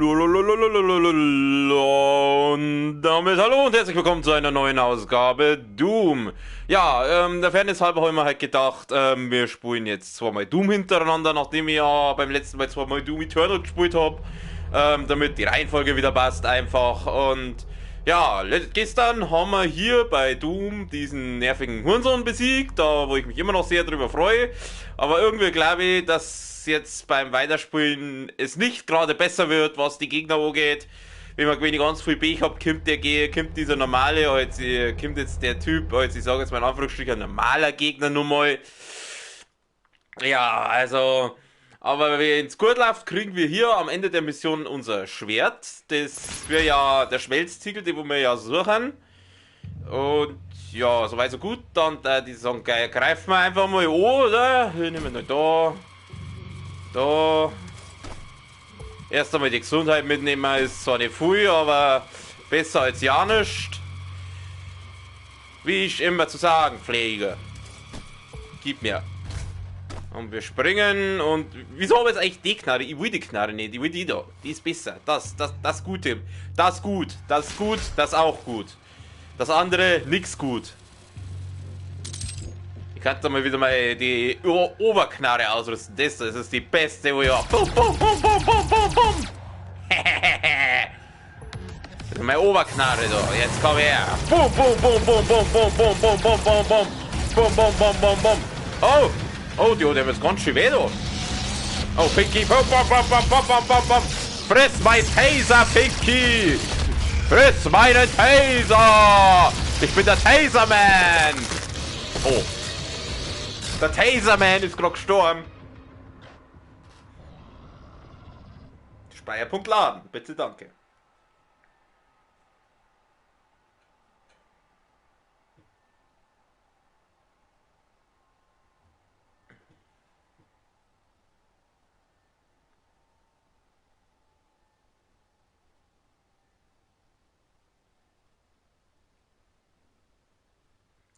Und damit hallo und herzlich willkommen zu einer neuen Ausgabe Doom. Ja, der Fairness halber haben wir halt gedacht, wir spielen jetzt zweimal Doom hintereinander, nachdem ich ja beim letzten Mal zweimal Doom Eternal gespielt habe, damit die Reihenfolge wieder passt einfach. Und ja, gestern haben wir hier bei Doom diesen nervigen Hurensohn besiegt, da wo ich mich immer noch sehr drüber freue. Aber irgendwie glaube ich, dass jetzt beim Weiterspielen es nicht gerade besser wird, was die Gegner angeht. Wenn ich ganz viel Pech habe, kommt dieser normale, kommt jetzt der Typ, ich sage jetzt mal in Anführungsstrichen, ein normaler Gegner nochmal. Ja, also, aber wenn es gut läuft, kriegen wir hier am Ende der Mission unser Schwert. Das wäre ja der Schmelztiegel, den wir ja suchen. Und ja, soweit so gut. Dann die sagen, geil, greifen wir einfach mal an, oder? Wir nehmen wir da. Da. Erst einmal die Gesundheit mitnehmen, ist zwar nicht viel, aber besser als ja nicht. Wie ich immer zu sagen pflege. Gib mir. Und wir springen und... Wieso habe ich jetzt eigentlich die Knarre? Ich will die Knarre nicht, ich will die da. Die ist besser. Das Gute. Das gut. Das gut, das auch gut. Das andere, nix gut. Ich kann da mal wieder mal die Oberknarre ausrüsten. Das ist die beste, wo ich auch. Bum, bum, bum, bum, bum, bum, bum. Das ist meine Oberknarre da. Jetzt komm her. Bum, bum, bum, bum, bum, bum, bum, bum, bum, bum, bum. Bum, bum, bum, bum, bum. Oh! Oh, die hat jetzt ganz schön weh da. Oh, Pinky. Bum, bum, bum, bum, bum, bum, bum, bum. Friss mein Taser, Pinky! Friss meinen Taser! Ich bin der Taserman! Oh. Der Taserman ist gerade gestorben. Speicherpunkt laden. Bitte, danke.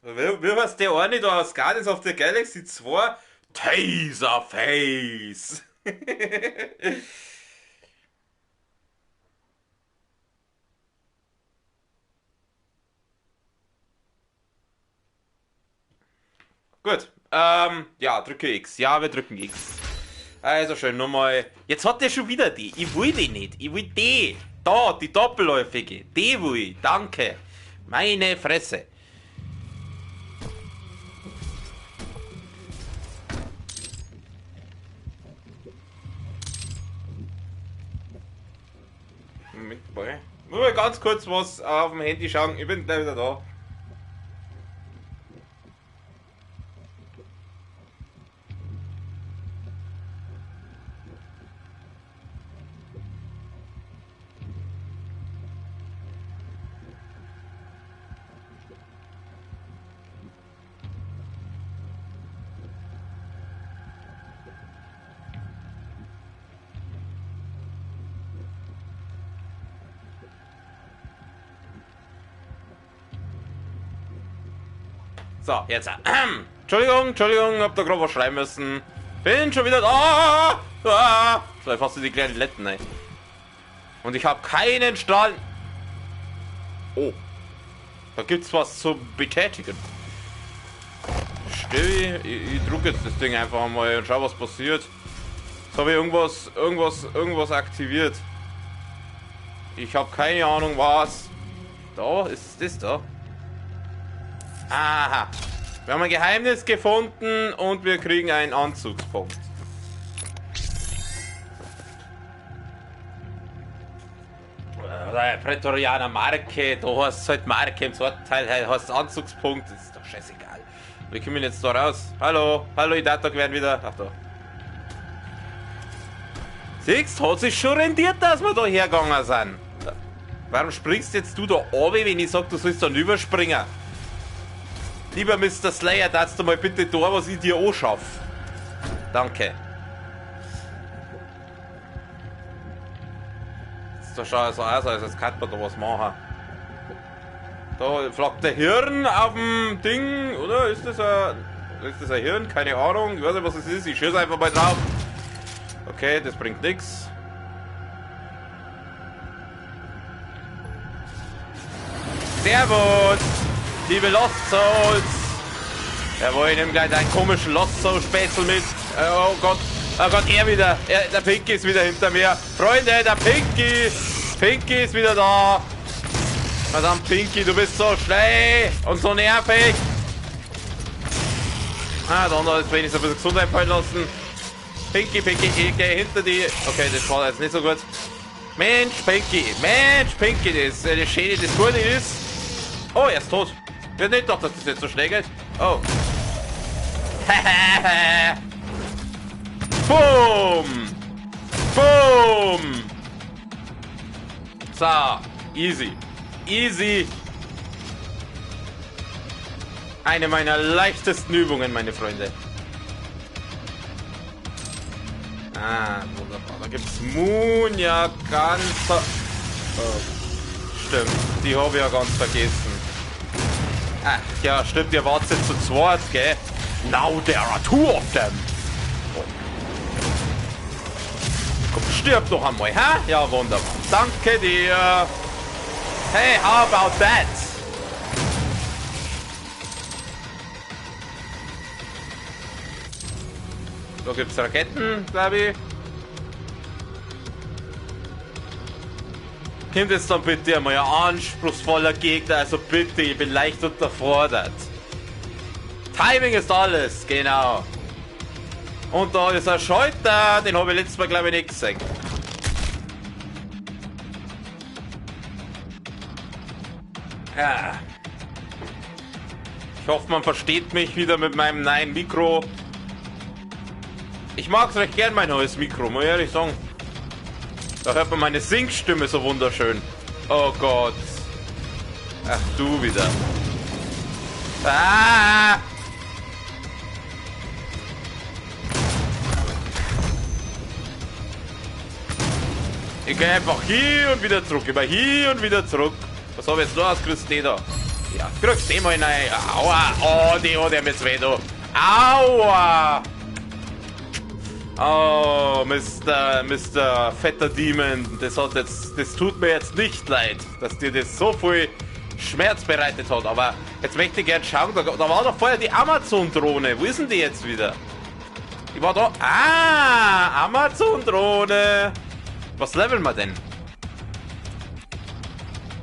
Wie heißt der eine da aus Guardians of the Galaxy 2? Taserface! Gut, ja, drücke X. Ja, wir drücken X. Also schön, nochmal. Jetzt hat der schon wieder die. Ich will die nicht. Ich will die. Da, die doppelläufige. Die will ich. Danke. Meine Fresse. Moment mal. Nur mal ganz kurz was auf dem Handy schauen. Ich bin gleich wieder da. So, jetzt. Entschuldigung, hab da gerade was schreiben müssen. Bin schon wieder da. Das war fast die kleinen Letten, ey. Und ich habe keinen Strahl. Oh. Da gibt's was zu betätigen. Still, ich drucke jetzt das Ding einfach mal und schau, was passiert. Jetzt habe ich irgendwas aktiviert. Ich habe keine Ahnung was. Da, ist das da? Aha. Wir haben ein Geheimnis gefunden und wir kriegen einen Anzugspunkt. Prätorianer Marke, da hast du halt Marke, im zweiten Teil hast du Anzugspunkt, das ist doch scheißegal. Wir kommen jetzt da raus. Hallo, ich darf da werden wieder. Ach da. Siehst, hat sich schon rendiert, dass wir da hergegangen sind. Warum springst jetzt du da runter, wenn ich sag, du sollst dann überspringen? Lieber Mr. Slayer, darfst du mal bitte da, was ich dir anschaff. Danke. Das schaut so aus, als kann man da was machen. Da flackt der Hirn auf dem Ding, oder? Ist das ein Hirn? Keine Ahnung. Ich weiß nicht, was es ist. Ich schieße einfach mal drauf. Okay, das bringt nichts. Servus, liebe Lost Souls. Jawohl, ich nehme gleich einen komischen Lost Soul Spätzle mit. Oh Gott, er wieder. Der Pinky ist wieder hinter mir. Freunde, der Pinky. Pinky ist wieder da. Verdammt, Pinky, du bist so schnell und so nervig. Ah, da unten ist wenigstens ein bisschen Gesundheit fallen lassen. Pinky, ich gehe hinter dir. Okay, das war jetzt nicht so gut. Mensch, Pinky, das Schäde, das Gute ist. Oh, er ist tot. Ich hätte nicht gedacht, dass das jetzt so schnell geht. Oh. Boom! Boom! So, easy. Easy. Eine meiner leichtesten Übungen, meine Freunde. Ah, wunderbar. Da gibt's Moon, ja, ganz... Oh, stimmt, die habe ich ja ganz vergessen. Ach, ja, stimmt, ihr wart jetzt zu zweit, gell? Now there are two of them. Oh. Komm, stirb doch einmal, hä? Ja, wunderbar. Danke dir. Hey, how about that? Da gibt's Raketen, glaube ich. Kommt jetzt dann bitte einmal ein anspruchsvoller Gegner, also bitte, ich bin leicht unterfordert. Timing ist alles, genau. Und da ist ein Schalter, den habe ich letztes Mal glaube ich nicht gesehen. Ja. Ich hoffe, man versteht mich wieder mit meinem neuen Mikro. Ich mag es recht gern, mein neues Mikro, muss ich ehrlich sagen. Da hört man meine Singstimme so wunderschön. Oh Gott. Ach, du wieder. Ah! Ich gehe einfach hier und wieder zurück. Immer hier und wieder zurück. Was habe ich jetzt noch aus Christeda? Ja, kriegst du mal rein. Aua. Oh, der mit weh, du. Aua. Oh, Mr. Fetter Demon, das tut mir jetzt nicht leid, dass dir das so viel Schmerz bereitet hat, aber jetzt möchte ich gerne schauen, da war doch vorher die Amazon-Drohne, wo ist denn die jetzt wieder? Die war da, Amazon-Drohne, was leveln wir denn?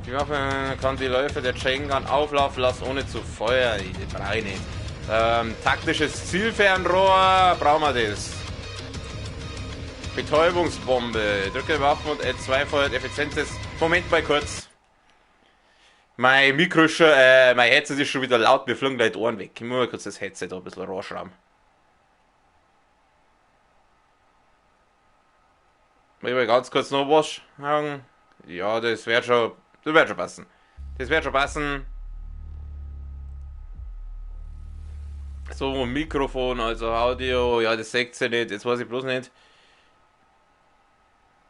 Die Waffe kann die Läufe der Chain Gun auflaufen lassen, ohne zu feuern, das brauche ich nicht. Taktisches Zielfernrohr, brauchen wir das? Betäubungsbombe. Drücke Waffen und L2 feuert effizientes. Moment mal kurz. Mein Mikro ist schon, mein Headset ist schon wieder laut. Wir fliegen gleich die Ohren weg. Ich muss mal kurz das Headset da ein bisschen rausschrauben. Ich will ganz kurz noch was sagen. Ja, das wird schon passen. Das wird schon passen. So, Mikrofon, also Audio. Ja, das seht ihr nicht. Jetzt weiß ich bloß nicht.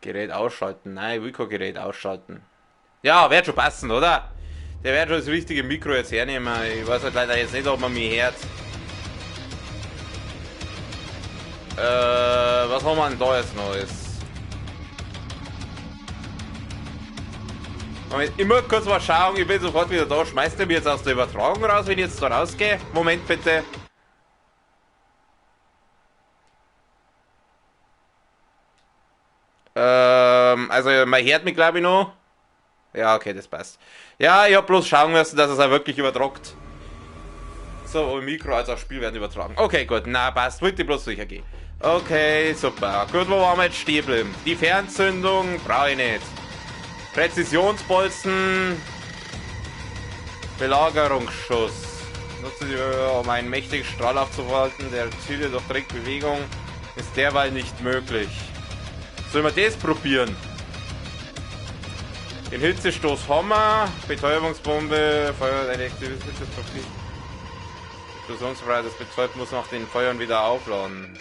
Gerät ausschalten. Nein, ich will kein Gerät ausschalten. Ja, wird schon passen, oder? Der wird schon das richtige Mikro jetzt hernehmen. Ich weiß halt leider jetzt nicht, ob man mich hört. Was haben wir denn da jetzt Neues? Moment, ich muss kurz mal schauen. Ich bin sofort wieder da. Schmeißt ihr mich jetzt aus der Übertragung raus, wenn ich jetzt da rausgehe? Moment bitte. Also man hört mich glaube ich noch. Ja, okay, das passt. Ja, ich habe bloß schauen müssen, dass es auch wirklich übertragt. So, Mikro als auch Spiel werden übertragen. Okay, gut, na passt, wollte ich bloß sicher gehen. Okay, super. Gut, wo waren wir jetzt stehen geblieben? Die Fernzündung brauche ich nicht. Präzisionsbolzen. Belagerungsschuss. Nutze die, um einen mächtigen Strahl aufzuhalten, der Ziele durch Direktbewegung ist derweil nicht möglich. Sollen wir das probieren? Den Hitzestoß Hammer, Betäubungsbombe, Feuer, elektrisches Profil. Explosionsfrei, das Betäubt muss nach den Feuern wieder aufladen.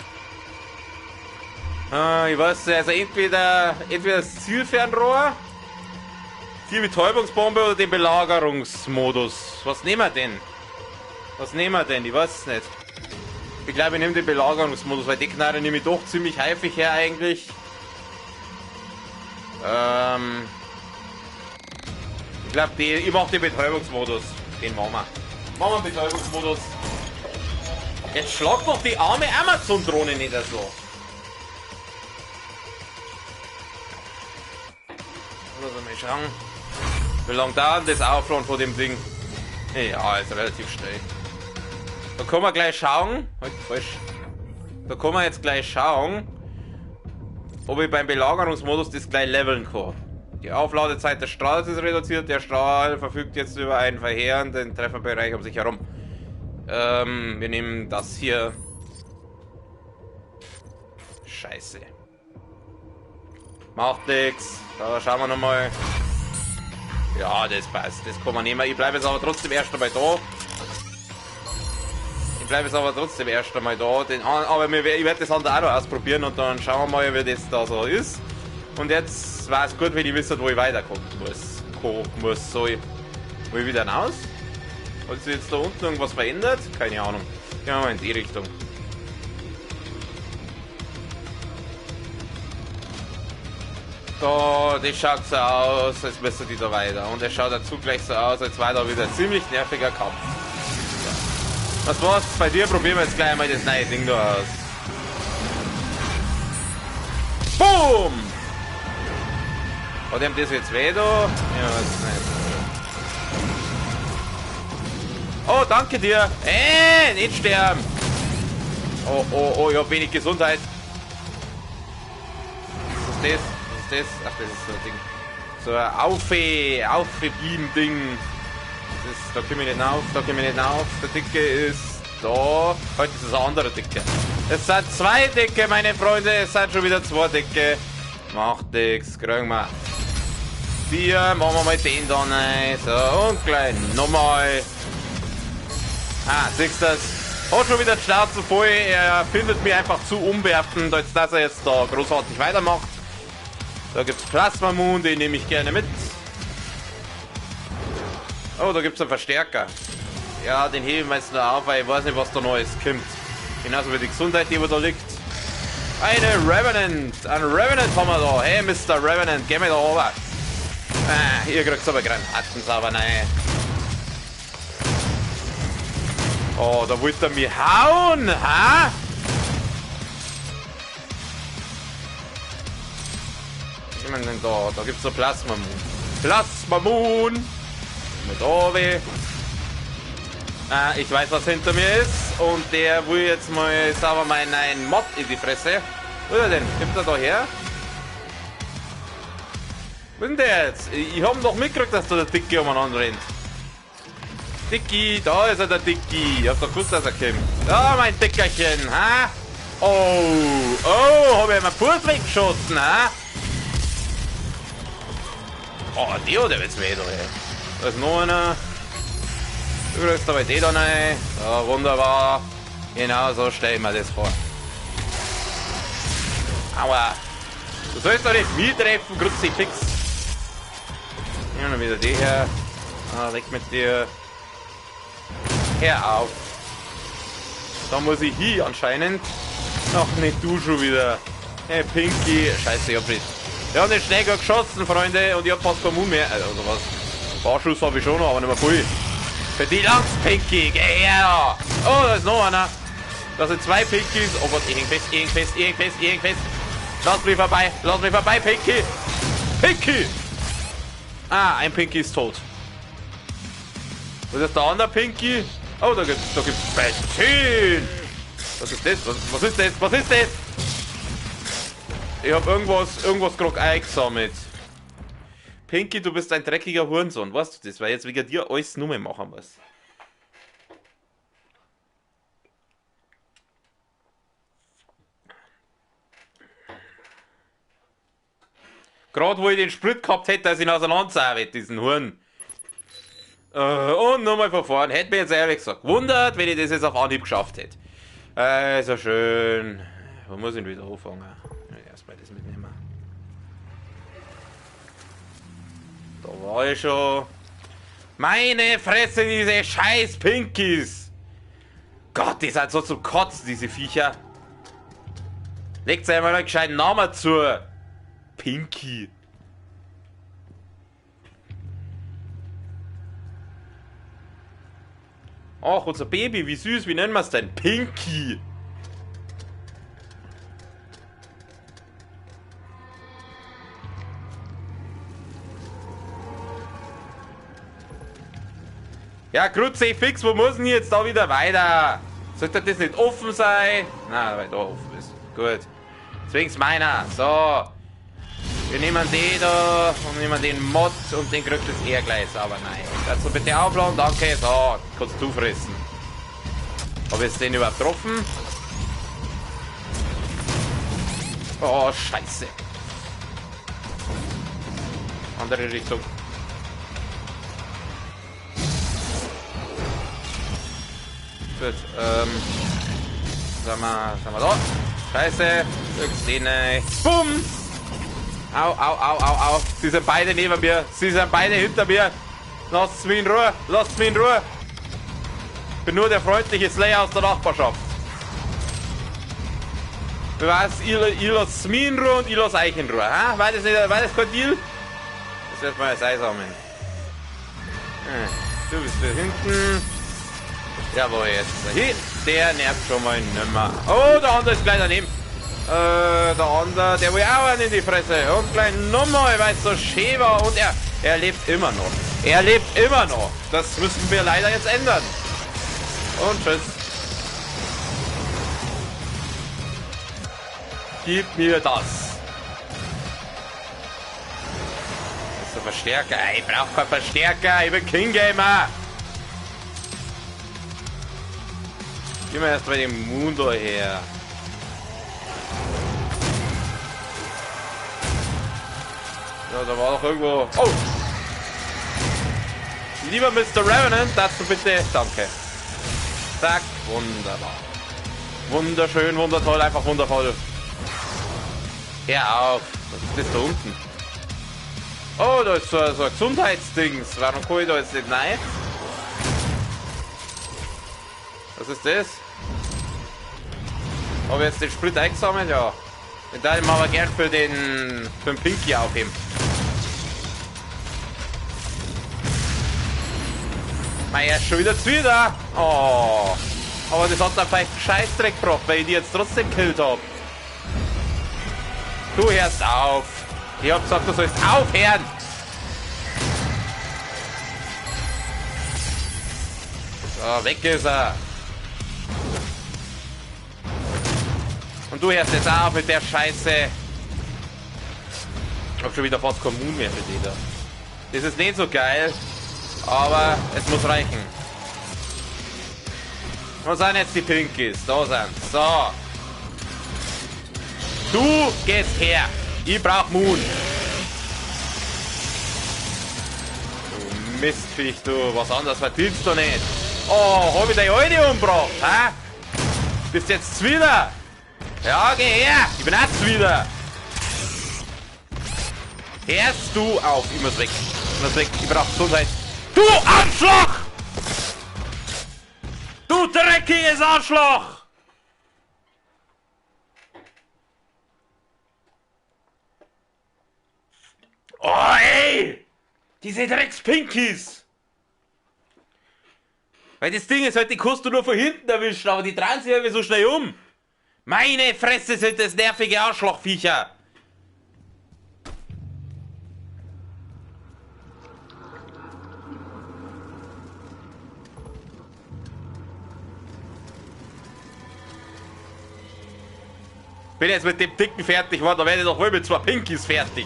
Ich weiß, also entweder das Zielfernrohr, die Betäubungsbombe oder den Belagerungsmodus. Was nehmen wir denn? Ich weiß es nicht. Ich glaube, ich nehme den Belagerungsmodus, weil die Knarre nehme ich doch ziemlich häufig her eigentlich. Ich glaube, ich mache den Betäubungsmodus. Den machen wir. Machen wir einen Betäubungsmodus. Jetzt schlag doch die arme Amazon-Drohne nicht so. Also mal schauen. Wie lange dauert das Aufladen von dem Ding? Ja, ist relativ schnell. Da können wir gleich schauen. Halt, falsch. Da können wir jetzt gleich schauen, ob ich beim Belagerungsmodus das gleich leveln kann. Die Aufladezeit des Strahls ist reduziert. Der Strahl verfügt jetzt über einen verheerenden Trefferbereich um sich herum. Wir nehmen das hier. Scheiße. Macht nix. Da schauen wir nochmal. Ja, das passt. Das kann man nehmen. Ich bleibe jetzt aber trotzdem erst einmal da. Aber ich werde das andere auch noch ausprobieren und dann schauen wir mal, wie das da so ist. Und jetzt war es gut, wenn ich wisse, wo ich weiterkommen muss. So, wo ich wieder hinaus? Hat sich jetzt da unten irgendwas verändert? Keine Ahnung. Gehen wir mal in die Richtung. Da, das schaut so aus, als müsste die da weiter. Und es schaut dazu gleich so aus, als war da wieder ein ziemlich nerviger Kampf. Was war's bei dir? Probieren wir jetzt gleich mal das neue Ding da aus. Boom! Hat ihm das jetzt weh da? Ja, was nicht. Oh, danke dir! Nicht sterben! Oh, ich hab wenig Gesundheit. Was ist das? Das? Ach, das ist so ein Ding. So ein Aufbeam-Ding. Da komme ich nicht auf, Der Dicke ist da. Heute ist es ein anderer Dicke. Es sind zwei Dicke, meine Freunde. Es sind schon wieder zwei Dicke. Macht nix. Kriegen wir. Hier machen wir mal den da rein. So, und gleich nochmal. Siehst du das? Hat schon wieder die Schnauze voll. Er findet mich einfach zu umwerfend, als dass er jetzt da großartig weitermacht. Da gibt es Plasma Moon, den nehme ich gerne mit. Oh, da gibt es einen Verstärker. Ja, den hebe ich mir jetzt noch auf, weil ich weiß nicht, was da Neues kommt. Genauso wie die Gesundheit, die da liegt. Eine Revenant! Ein Revenant haben wir da. Hey, Mr. Revenant, geh mir da runter. Ihr kriegt aber Granaten sauber rein. Oh, da wollte er mich hauen, ha? Was ist denn da? Da gibt es so Plasma Moon. Plasma Moon! Mit Obi. Ich weiß, was hinter mir ist. Und der will jetzt mal sauber meinen neuen Mod in die Fresse. Wo ist er denn? Gibt er da her? Wo ist denn der jetzt? Ich hab doch mitgekriegt, dass da der Dicke umeinander rennt. Dicky, da ist er, der Dicky. Ich hab doch gewusst, dass er kommt. Da, mein Dickerchen, ha? Oh, hab ich mir Fuß weggeschossen, ha? Oh, die hat jetzt weh, da, ey. Da ist noch einer. Du kriegst aber die da rein. Ja, wunderbar. Genau so stelle ich mir das vor. Aua. Du sollst doch nicht mich treffen, Kruzifix. Ja, dann wieder die her. Weg mit dir. Hör auf. Da muss ich hin anscheinend. Ach, nicht du schon wieder. Hey, Pinky. Scheiße, ich hab nicht. Der hat nicht schnell geschossen, Freunde. Und ich hab fast keinen Mund mehr. Also was. Ein paar Schuss habe ich schon noch, aber nicht mehr viel. Für die lang's, Pinky. Geh her. Oh, da ist noch einer. Da sind zwei Pinkies. Oh Gott, ich häng fest. Lass mich vorbei, Pinky. Pinky. Ein Pinky ist tot. Was ist der andere Pinky? Oh, da gibt's Benzin. Was ist das? Was ist das? Ich hab irgendwas grad eingesammelt. Pinky, du bist ein dreckiger Hurensohn. Weißt du das? Weil jetzt wegen dir alles nur mehr machen muss. Gerade wo ich den Sprit gehabt hätte, dass ich ihn auseinandersaue, diesen Huren. Und nochmal von vorn. Hätte mir jetzt ehrlich gesagt gewundert, wenn ich das jetzt auf Anhieb geschafft hätte. So schön. Wo muss ich wieder anfangen? Erstmal das mitnehmen. Da war ich schon. Meine Fresse, diese scheiß Pinkies. Gott, die sind so zum Kotzen, diese Viecher. Legt einmal einen gescheiten Namen zu. Pinky. Ach, unser Baby, wie süß, wie nennen wir es denn? Pinky. Ja, Grütze, fix, wo muss denn jetzt da wieder weiter? Sollte das nicht offen sein? Nein, weil da offen ist. Gut. Deswegen ist meiner. So. Wir nehmen den da und nehmen den Mod und den kriegt jetzt eher gleich sauber rein. Kannst du bitte aufladen? Danke. So, kannst du fressen. Habe ich den überhaupt getroffen? Oh, scheiße. Andere Richtung. Gut, sind wir da? Scheiße, drückst den rein. Bumm! Au, au, au, au, au. Sie sind beide neben mir. Sie sind beide hinter mir. Lasst mich in Ruhe. Lasst mich in Ruhe. Ich bin nur der freundliche Slayer aus der Nachbarschaft. Du weißt, ich lasse mich in Ruhe und ich lasse euch in Ruhe. Ha? War das kein Deal? Das wird mal das Eis sammeln. Du bist da hinten. Jawohl, jetzt. Hier, der nervt schon mal nimmer. Oh, der andere ist gleich daneben. Der andere, der will auch einen in die Fresse. Und gleich nochmal, weil es so schön war. Und er lebt immer noch. Er lebt immer noch. Das müssen wir leider jetzt ändern. Und tschüss. Gib mir das. Das ist ein Verstärker. Ich brauche keinen Verstärker. Ich bin King Gamer. Gib mir erst mal den Moon da her. Ja, da war doch irgendwo... Oh! Lieber Mr. Revenant, dazu bitte... Danke. Zack, wunderbar. Wunderschön, wundertoll, einfach wundervoll. Hör auf. Was ist das da unten? Oh, da ist so ein Gesundheitsdings. Warum kann ich da jetzt nicht rein? Was ist das? Habe ich jetzt den Sprit eingesammelt? Ja. Den darf ich mir aber gern für den Pinky aufheben. Mei, er ist schon wieder zu wieder. Oh. Aber das hat dann vielleicht einen Scheißdreck gebracht, weil ich die jetzt trotzdem gekillt habe. Du hörst auf. Ich hab gesagt, du sollst aufhören. So, weg ist er. Und du hörst jetzt auf mit der Scheiße. Ich hab schon wieder fast keinen Moon mehr für die da. Das ist nicht so geil, aber es muss reichen. Wo sind jetzt die Pinkies? Da sind. So. Du gehst her. Ich brauch Moon. Du Mistviech, du. Was anderes verdienst du nicht. Oh, hab ich deine Alte umgebracht, hä? Bist jetzt wieder? Ja, geh her. Ich bin jetzt wieder. Hörst du auf. Ich muss weg. Ich muss weg. Ich brauch Gesundheit. Du Arschloch! Du dreckiges Arschloch! Oh, ey! Diese Drecks-Pinkies! Weil das Ding ist halt, die kannst du nur von hinten erwischen, aber die drehen sich irgendwie so schnell um. Meine Fresse sind das nervige Arschlochviecher! Bin jetzt mit dem Dicken fertig geworden, da werde ich doch wohl mit zwei Pinkies fertig.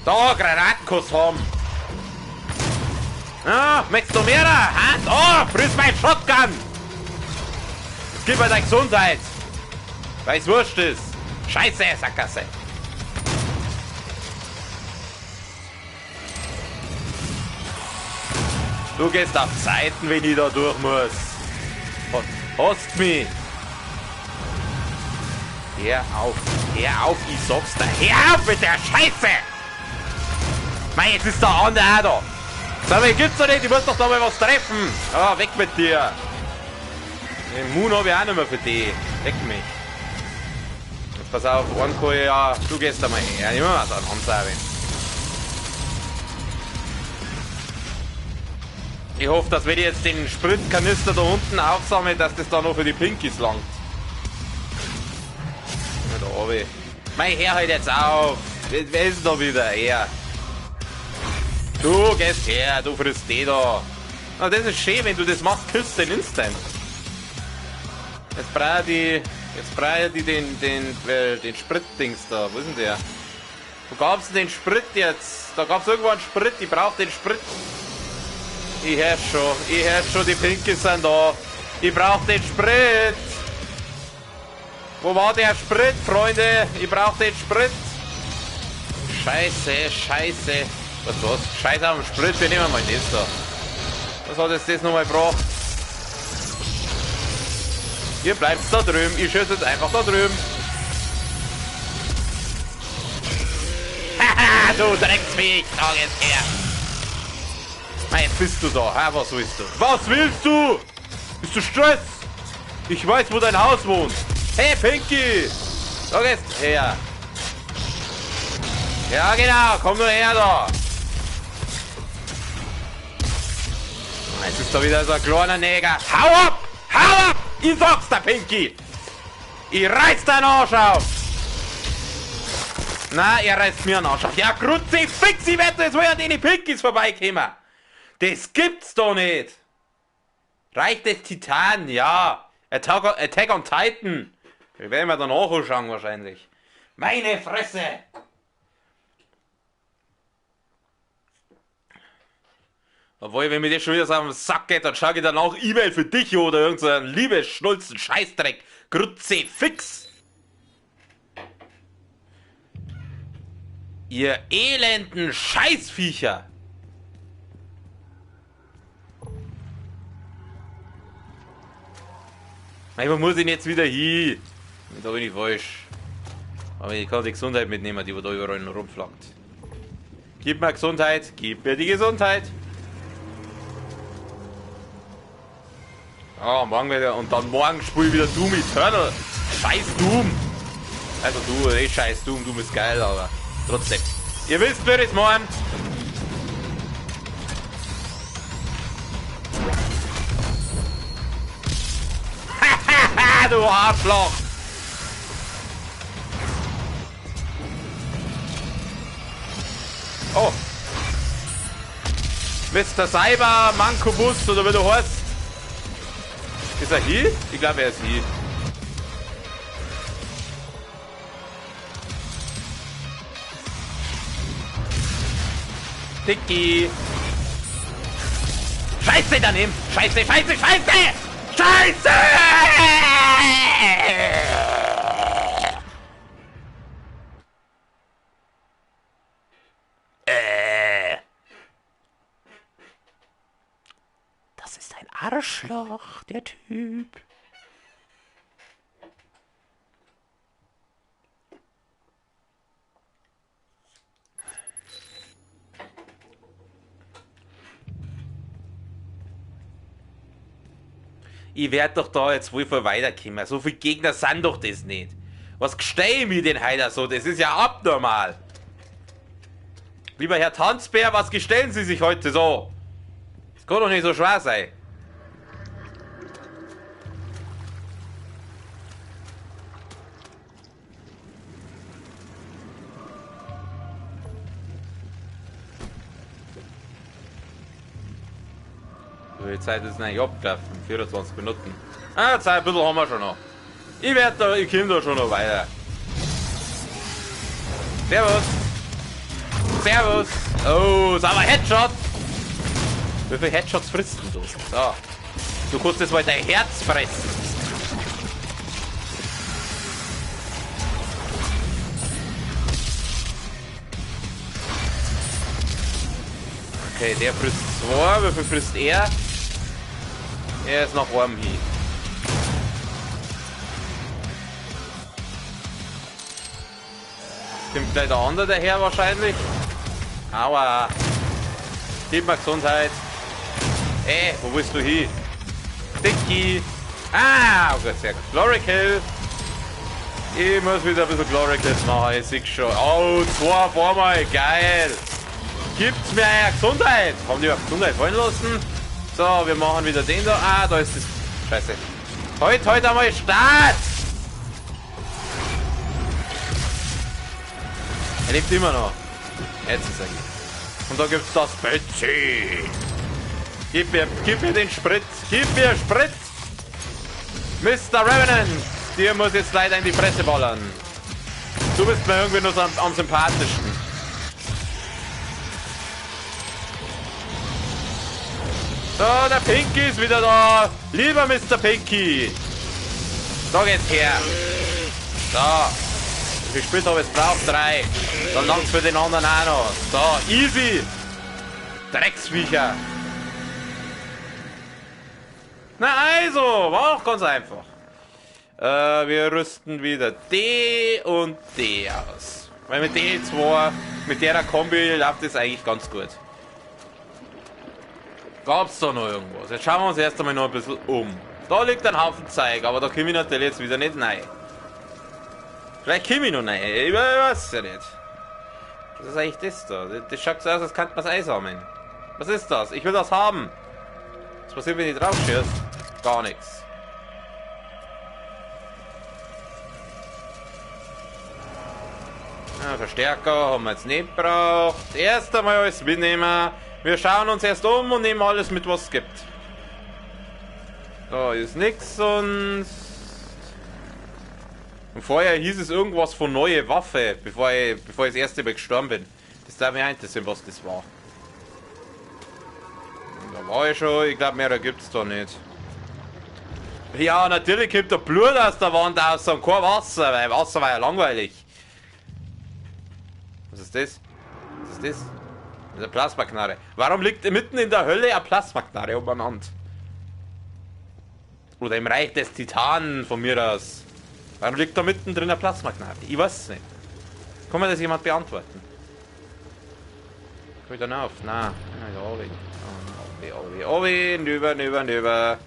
Da, Granatenkuss haben. Ah, möchtest du mehr? Ha? Da, friss mein Shotgun. Jetzt gib mir deine Gesundheit. Weil es wurscht ist. Scheiße, Sackgasse. Du gehst auf Zeiten, wenn ich da durch muss. Hast mich. Hör auf, ich sag's dir. Hör auf mit der Scheiße! Mei, jetzt ist der andere auch da. Sag mal, gibt's doch nicht, ich muss doch da mal was treffen. Ah, weg mit dir. Den Moon hab ich auch nicht mehr für die. Weg mich. Jetzt pass auf, einen kann ich, ja, du gehst da mal her. Nimm mal was an, Hamsabe. Ich hoffe, dass wenn ich jetzt den Spritkanister da unten aufsammle, dass das da noch für die Pinkies langt. Da oben. Mein Herr halt jetzt auf. Wer ist da wieder? Er. Du gehst her, du frisst die da. Oh, das ist schön, wenn du das machst, küsst den instant. Jetzt brauche ich den Spritdings da. Wo ist denn der? Wo gab's denn den Sprit jetzt? Da gab's irgendwo einen Sprit, ich brauche den Sprit. Ich hör schon, die Pinkies sind da. Ich brauche den Sprit. Wo war der Sprit, Freunde? Ich brauche den Sprit. Scheiße. Was? Scheiße am Sprit, wir nehmen mal das da. Was hat jetzt das nochmal gebracht? Ihr bleibt da drüben, ich schieße jetzt einfach da drüben. Haha, du Drecksviech, da geht's her. Jetzt bist du da, ha, was willst du? Was willst du? Bist du Stress? Ich weiß, wo dein Haus wohnt. Hey, Pinky! Da geht's her. Ja, genau, komm nur her da. Jetzt ist da wieder so ein kleiner Neger. Hau ab! Hau ab! Ich sag's dir, Pinky! Ich reiß deinen Arsch auf! Na, er reißt mir einen Arsch auf. Ja, Kruzifix, ich werde jetzt wohl an den Pinkys vorbeikommen. Das gibt's doch nicht. Reich des Titan, ja. Attack on Titan. Wir werden wir dann nachschauen wahrscheinlich. Meine Fresse! Obwohl, wenn mir das schon wieder so auf den Sack geht, dann schau ich dann auch E-Mail für dich oder irgendeinen Liebesschnulzen Scheißdreck. Kruzifix! Ihr elenden Scheißviecher! Manchmal muss ich jetzt wieder hin. Da bin ich falsch. Aber ich kann die Gesundheit mitnehmen, die da überall rumflackt. Gib mir Gesundheit, gib mir die Gesundheit. Ah, morgen wieder. Und dann morgen spiele ich wieder Doom Eternal. Scheiß Doom. Also du, scheiß Doom, Doom ist geil, aber trotzdem. Ihr wisst, wer ist morgen. Hahaha, du Arschloch. Oh. Mr. Cyber Mankobus, oder wie du heißt. Ist er hier? Ich glaube, er ist hier. Dicky. Scheiße daneben. Scheiße. Scheiße! Das ist ein Arschloch, der Typ. Ich werde doch da jetzt wohl voll weiterkommen. So viele Gegner sind doch das nicht. Was gestehe ich mir denn heute so? Das ist ja abnormal. Lieber Herr Tanzbär, was gestellen Sie sich heute so? Das kann doch nicht so schwer sein. Die Zeit ist nicht abgelaufen. 24 Minuten. Ah, Zeit, ein bisschen haben wir schon noch. Ich komme da schon noch weiter. Servus. Oh, sag mal Headshot. Wie viele Headshots frisst du? So. Du kannst jetzt mal dein Herz fressen. Okay, der frisst 2. Wie viel frisst er? Er ist nach oben hin. Kommt gleich der andere daher wahrscheinlich. Aua. Gib mir Gesundheit. Wo willst du hin? Dicky. Ah, oh Gott, sehr gut. Glory Kill. Ich muss wieder ein bisschen Glory Kills machen, ich sehe schon. Oh, 2 auf einmal, geil. Gibt's mir eine Gesundheit? Haben die auf Gesundheit fallen lassen? So, wir machen wieder den da. Ah, da ist das. Scheiße. Heute einmal Start! Er lebt immer noch. Jetzt ist er. Und da gibt's das Betsy. Gib mir den Sprit. Gib mir Sprit. Mr. Revenant. Dir muss jetzt leider in die Fresse ballern. Du bist mir irgendwie nur am sympathischsten. So, der Pinky ist wieder da. Lieber Mr. Pinky. Da geht's her. So. Wie viel Sprit habe ich jetzt braucht? 3. Dann langt's für den anderen auch noch. So, easy. Drecksviecher. Na also, war auch ganz einfach. Wir rüsten wieder D und D aus. Weil mit D2, mit der Kombi läuft es eigentlich ganz gut. Gab's da noch irgendwas? Jetzt schauen wir uns erst einmal noch ein bisschen um. Da liegt ein Haufen Zeug, aber da komme ich natürlich jetzt wieder nicht rein. Vielleicht komme ich noch rein, ich weiß ja nicht. Was ist eigentlich das da? Das schaut so aus, als könnte man es einsammeln. Was ist das? Ich will das haben. Was passiert, wenn ich drauf schieße? Gar nichts. Ja, Verstärker haben wir jetzt nicht gebraucht. Erst einmal alles mitnehmen. Wir schauen uns erst um und nehmen alles mit, was es gibt. Da ist nichts sonst. Und vorher hieß es irgendwas von neue Waffe, bevor ich das erste Mal gestorben bin. Das darf mich interessieren, was das war. Da war ich schon, ich glaube, mehr gibt es da nicht. Ja, natürlich kommt der Blut aus der Wand aus und kein Wasser, weil Wasser war ja langweilig. Was ist das? Was ist das? Das ist eine Plasmaknarre. Warum liegt mitten in der Hölle eine Plasmaknarre umeinander? Oder im Reich des Titanen von mir aus. Warum liegt da mittendrin eine Plasmaknarre? Ich weiß es nicht. Kann mir das jemand beantworten? Komm ich dann auf? Nein. Obi, nüber.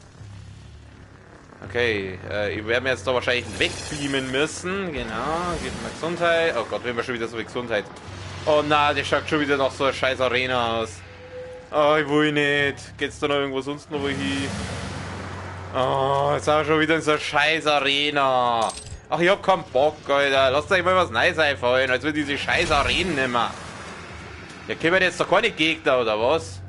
Okay, ich werde mir jetzt da wahrscheinlich wegbeamen müssen. Genau, geht mal Gesundheit. Oh Gott, wenn wir schon wieder so viel Gesundheit. Oh nein, der schaut schon wieder nach so einer scheiß Arena aus. Oh, ich will nicht. Geht's da noch irgendwo sonst noch wo hin? Oh, jetzt sind wir schon wieder in so einer scheiß Arena. Ach, ich hab keinen Bock, Alter. Lasst euch mal was Neues einfallen, als wir diese scheiß Arenen nehmen. Ja, kommen jetzt doch keine Gegner, oder was?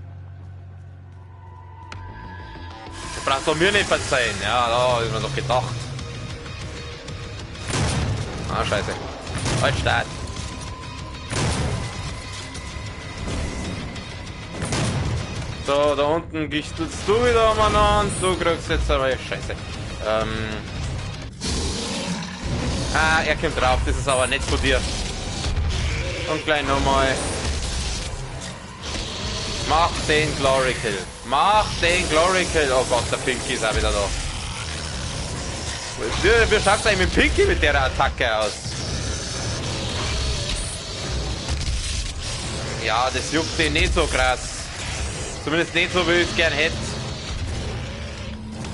Das braucht doch mir nicht verzeihen. Ja, da hab ich mir doch gedacht. Ah, scheiße. Halt, Start. So, da unten gichtelst du wieder umeinander. Du kriegst jetzt aber scheiße. Ah, er kommt drauf. Das ist aber nicht von dir. Und gleich nochmal. Mach den Glory Kill. Mach den Glory Kill. Oh Gott, der Pinky ist auch wieder da. Wie schaut es eigentlich mit Pinky mit der Attacke aus? Ja, das juckt den nicht so krass. Zumindest nicht so, wie ich es gern hätte.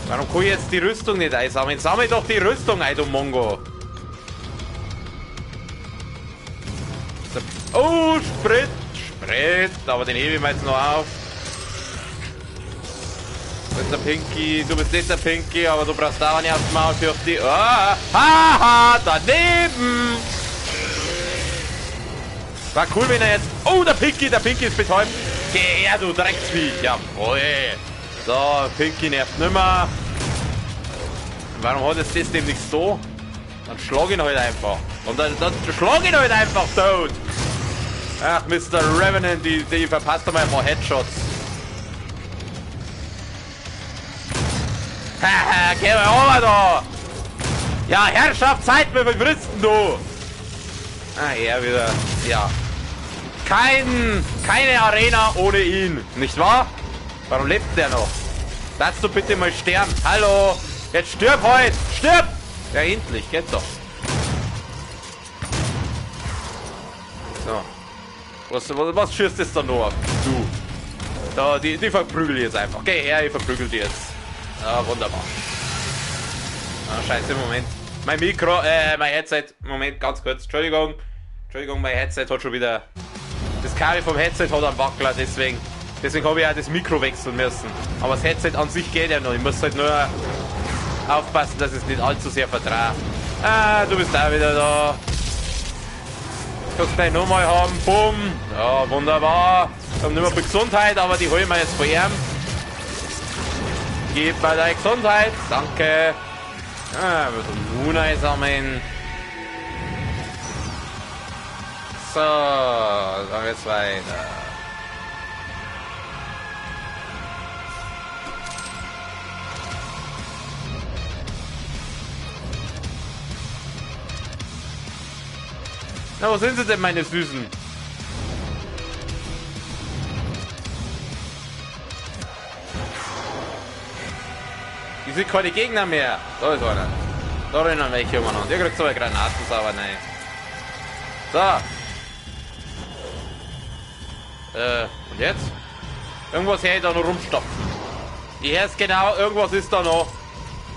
Warum kann ich jetzt die Rüstung nicht einsammeln? Sammel doch die Rüstung ein, du Mongo. Oh, Sprit. Aber den hebe ich mir jetzt noch auf. Du bist der Pinky. Du bist nicht der Pinky, aber du brauchst auch nicht aufs Maul für die... Oh, haha, daneben. War cool, wenn er jetzt... Oh, der Pinky ist betäubt. Geh her, du Drecksvieh. Jawohl. So, Pinky nervt nimmer. Warum hat es das dem nicht so? Dann schlag ihn halt einfach. Und dann schlag ihn halt einfach tot. Ach, Mr. Revenant, die verpasst einmal ein paar Headshots. Haha, geh mal over da. Ja, Herrschaft, Zeit, wie viel fristen du? Ah, er wieder. Ja. Keine Arena ohne ihn, nicht wahr? Warum lebt der noch? Lass du bitte mal sterben. Hallo, jetzt stirb heute, stirb! Ja, endlich, geht doch. So. Was schießt es da noch? Du. Da, die verprügel jetzt einfach. Geh her, ich verprügel die jetzt. Ja, wunderbar. Ah, scheiße, Moment. Mein Mikro, mein Headset. Moment, ganz kurz. Entschuldigung, mein Headset hat schon wieder... Das Kabel vom Headset hat einen Wackler, deswegen Deswegen habe ich auch das Mikro wechseln müssen. Aber das Headset an sich geht ja noch. Ich muss halt nur aufpassen, dass es nicht allzu sehr vertraut. Ah, du bist auch wieder da. Kannst gleich nochmal haben. Bumm. Ja, wunderbar. Ich habe nicht mehr viel Gesundheit, aber die holen wir jetzt von ihm. Gib mir deine Gesundheit. Danke. Ah, wir müssen Moon einsammeln. So, dann geht's weiter. Na, wo sind sie denn, meine Süßen? Die sind keine Gegner mehr. Da ist einer. Da rennen welche umeinander. Der kriegt so eine Granaten sauber rein. So. Und jetzt? Irgendwas her da noch rumstopfen. Ich höre es genau, irgendwas ist da noch.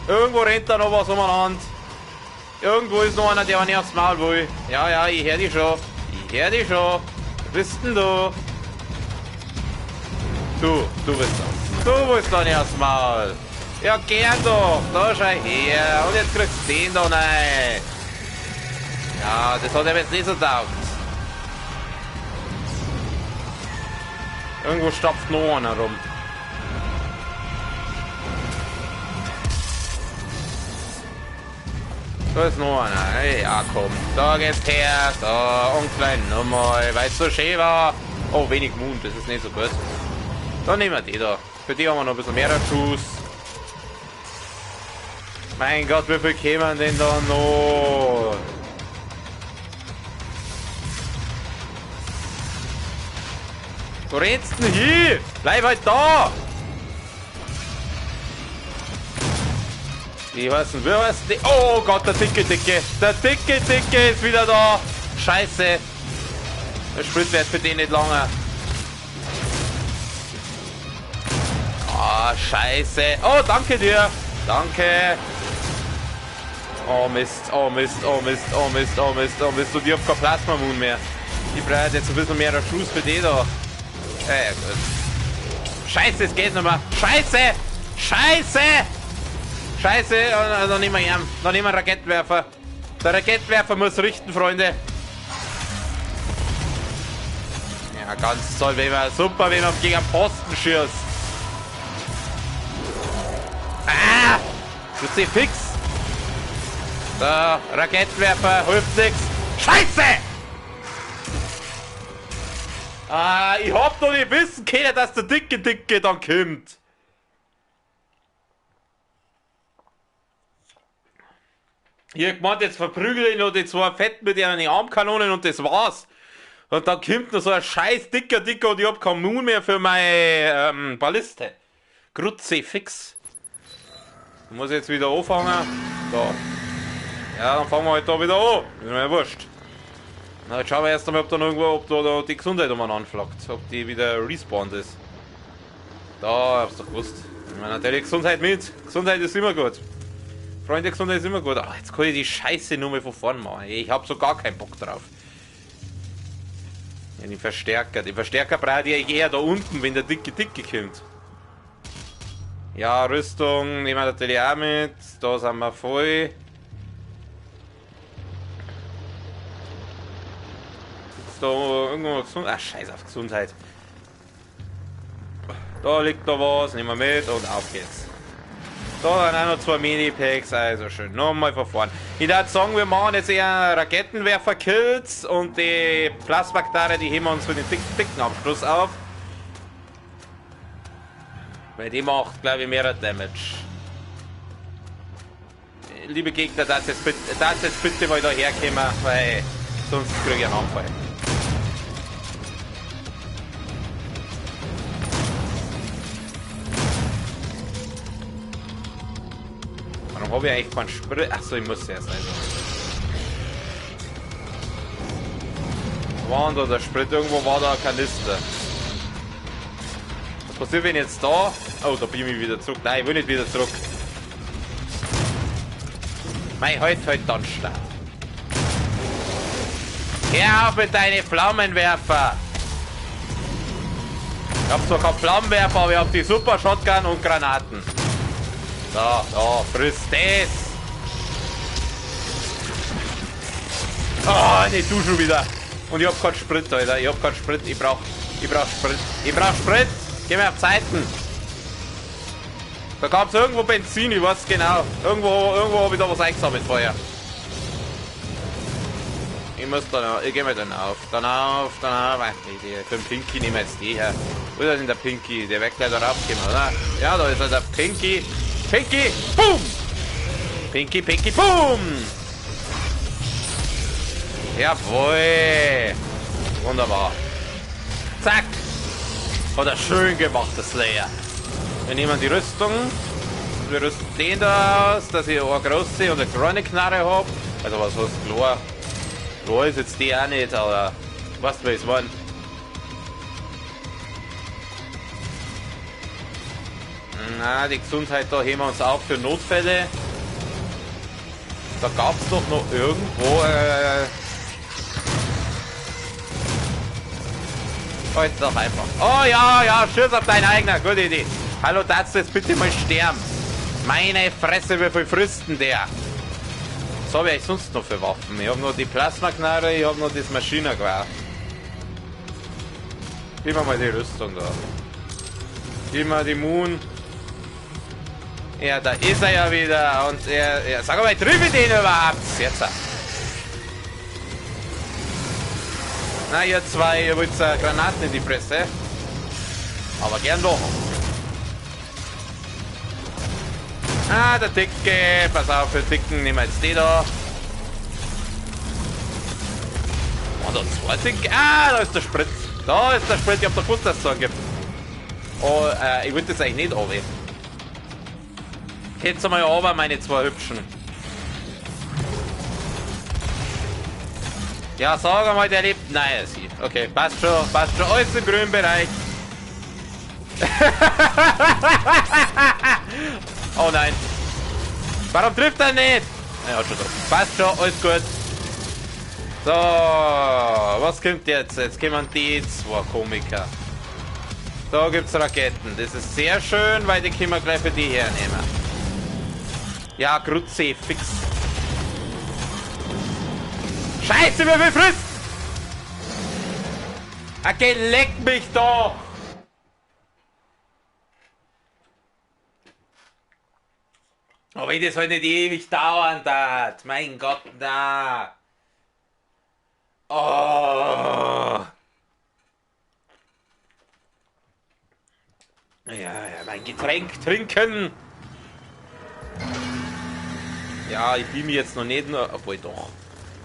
Irgendwo rennt da noch was umeinander. Irgendwo ist noch einer, der nicht aufs Maul will. Ja, ja, ich höre dich schon. Ich höre dich schon. Wo bist denn du? Du bist da. Du willst doch nicht aufs Maul. Ja, gern doch. Da schau her. Und jetzt kriegst du den da rein. Ja, das hat er jetzt nicht so taugt. Irgendwo stopft noch einer rum. Da ist noch einer. Hey, ja, komm. Da geht's her. Da, und klein nochmal. Weil es so schön war. Oh, wenig Mund. Das ist nicht so gut. Dann nehmen wir die da. Für die haben wir noch ein bisschen mehr Schuss. Mein Gott, wie viel kämen denn da noch? Wo rennst du denn hin? Bleib halt da! Wie heißt denn? Oh Gott, der Dicke! Der Dicke ist wieder da! Scheiße! Der Sprit wird für den nicht lange. Ah, scheiße! Oh, danke dir! Danke! Oh Mist, oh Mist, oh Mist, oh Mist, oh Mist, oh Mist. Und ich hab kein Plasma-Moon mehr. Ich brauche jetzt ein bisschen mehr Schuss für die da. Ja, gut. Scheiße, es geht nicht mehr. Scheiße! Scheiße! Scheiße! Oh, dann nehmen wir ihn. Dann nehmen wir einen Raketenwerfer. Der Raketenwerfer muss richten, Freunde. Ja, ganz toll, wenn man, super, wenn man gegen einen Posten schießt. Ah! Du sie fix! Der Raketenwerfer hilft nichts. Scheiße! Ah, ich hab doch nicht wissen können, dass der Dicke dann kommt. Ich hab gemeint, jetzt verprügel ich noch die zwei Fetten mit ihren Armkanonen und das war's. Und dann kommt noch so ein scheiß dicker und ich hab keinen Moon mehr für meine Balliste. Grutze fix. Ich muss jetzt wieder anfangen. Da. Ja, dann fangen wir halt da wieder an. Ist mir ja wurscht. Na, jetzt schauen wir erst einmal, ob da irgendwo, ob da die Gesundheit anflagt. Ob die wieder respawned ist. Da, hab's doch gewusst. Ich meine, natürlich Gesundheit mit. Gesundheit ist immer gut. Freunde, Gesundheit ist immer gut. Ach, jetzt kann ich die Scheiße nur mal von vorn machen. Ich hab so gar keinen Bock drauf. Ja, den Verstärker brauche ich eher da unten, wenn der Dicke kommt. Ja, Rüstung nehmen wir natürlich auch mit. Da sind wir voll. Ist da irgendwo Gesundheit? Ach, scheiß auf Gesundheit. Da liegt da was, nehmen wir mit und auf geht's. Da sind auch noch zwei Mini-Packs, also schön. Nochmal von vorn. Ich würde sagen, wir machen jetzt eher Raketenwerfer-Kills und die Plasmakterie, die heben wir uns für den dicken Abschluss auf. Weil die macht, glaube ich, mehr Damage. Liebe Gegner, das jetzt bitte mal da herkommen, weil sonst kriege ich einen Anfall. Warum habe ich eigentlich keinen Sprit? Achso, ich muss erst also. Wo war denn da der Sprit? Irgendwo war da ein Kanister. Was passiert, wenn ich jetzt da... Oh, da bin ich wieder zurück. Nein, ich will nicht wieder zurück. Mei, halt dann stark. Hör auf mit deinen Flammenwerfer! Ich hab zwar keinen Flammenwerfer, aber ich hab die Super Shotgun und Granaten. So, frisst das. Oh, nicht du schon wieder. Und ich hab keinen Sprit, Alter. Ich hab keinen Sprit. Ich brauch Sprit. Ich brauch Sprit. Geh mir auf Zeiten. Da gab's irgendwo Benzin, ich weiß genau. Irgendwo hab ich da was eingesammelt vorher. Ich muss dann, ich geh mal dann auf. Dann auf. Für den Pinky nehmen wir jetzt die her. Wo ist denn der Pinky? Der wird gleich da raufgehen, oder? Ja, da ist er, der Pinky. Pinky, boom! Pinky, boom! Jawohl! Wunderbar. Zack! Hat er schön gemacht, das Slayer. Wir nehmen die Rüstung. Wir rüsten den da aus, dass ich eine große und eine kleine Knarre habe. Also was heißt klar? Klar ist jetzt die auch nicht, aber weißt du, was ich meine? Na, die Gesundheit da heben wir uns auf für Notfälle. Da gab es doch noch irgendwo halt doch einfach. Oh ja, schieß auf deinen eigenen. Gute Idee. Hallo, darfst du jetzt bitte mal sterben? Meine Fresse, wie viel frisst denn der? Was habe ich sonst noch für Waffen? Ich habe noch die Plasmaknarre, ich habe noch das Maschinengewehr. Gib mir mal die Rüstung da. Gib mir die Moon. Ja, da ist er ja wieder. Und er sag mal, triff ich den überhaupt? Jetzt. Na, ihr zwei, ihr wollt Granaten in die Presse. Aber gern doch. Ah, der Dicke. Pass auf, für Dicken nehmen wir jetzt die da. Und da zwei Dicke. Ah, da ist der Sprit. Da ist der Sprit. Ich hab doch gewusst, dass es so einen gibt. Oh, ich wollte das eigentlich nicht runter. Jetzt mal runter, meine zwei Hübschen. Ja, sag mal, der lebt. Nein, er sieht. Okay, passt schon. Alles im grünen Bereich. Oh nein. Warum trifft er nicht? Ja, schon drauf. Passt schon, alles gut. So, was kommt jetzt? Jetzt kommen die zwei Komiker. Da gibt's Raketen. Das ist sehr schön, weil die können wir gleich für die hernehmen. Ja, Grutze, fix. Scheiße, wie viel frisst! Okay, leck mich doch! Aber wenn das halt nicht ewig dauern darf. Mein Gott, na. Oh. Ja, mein Getränk trinken. Ja, ich bin mir jetzt noch nicht nur. Obwohl doch.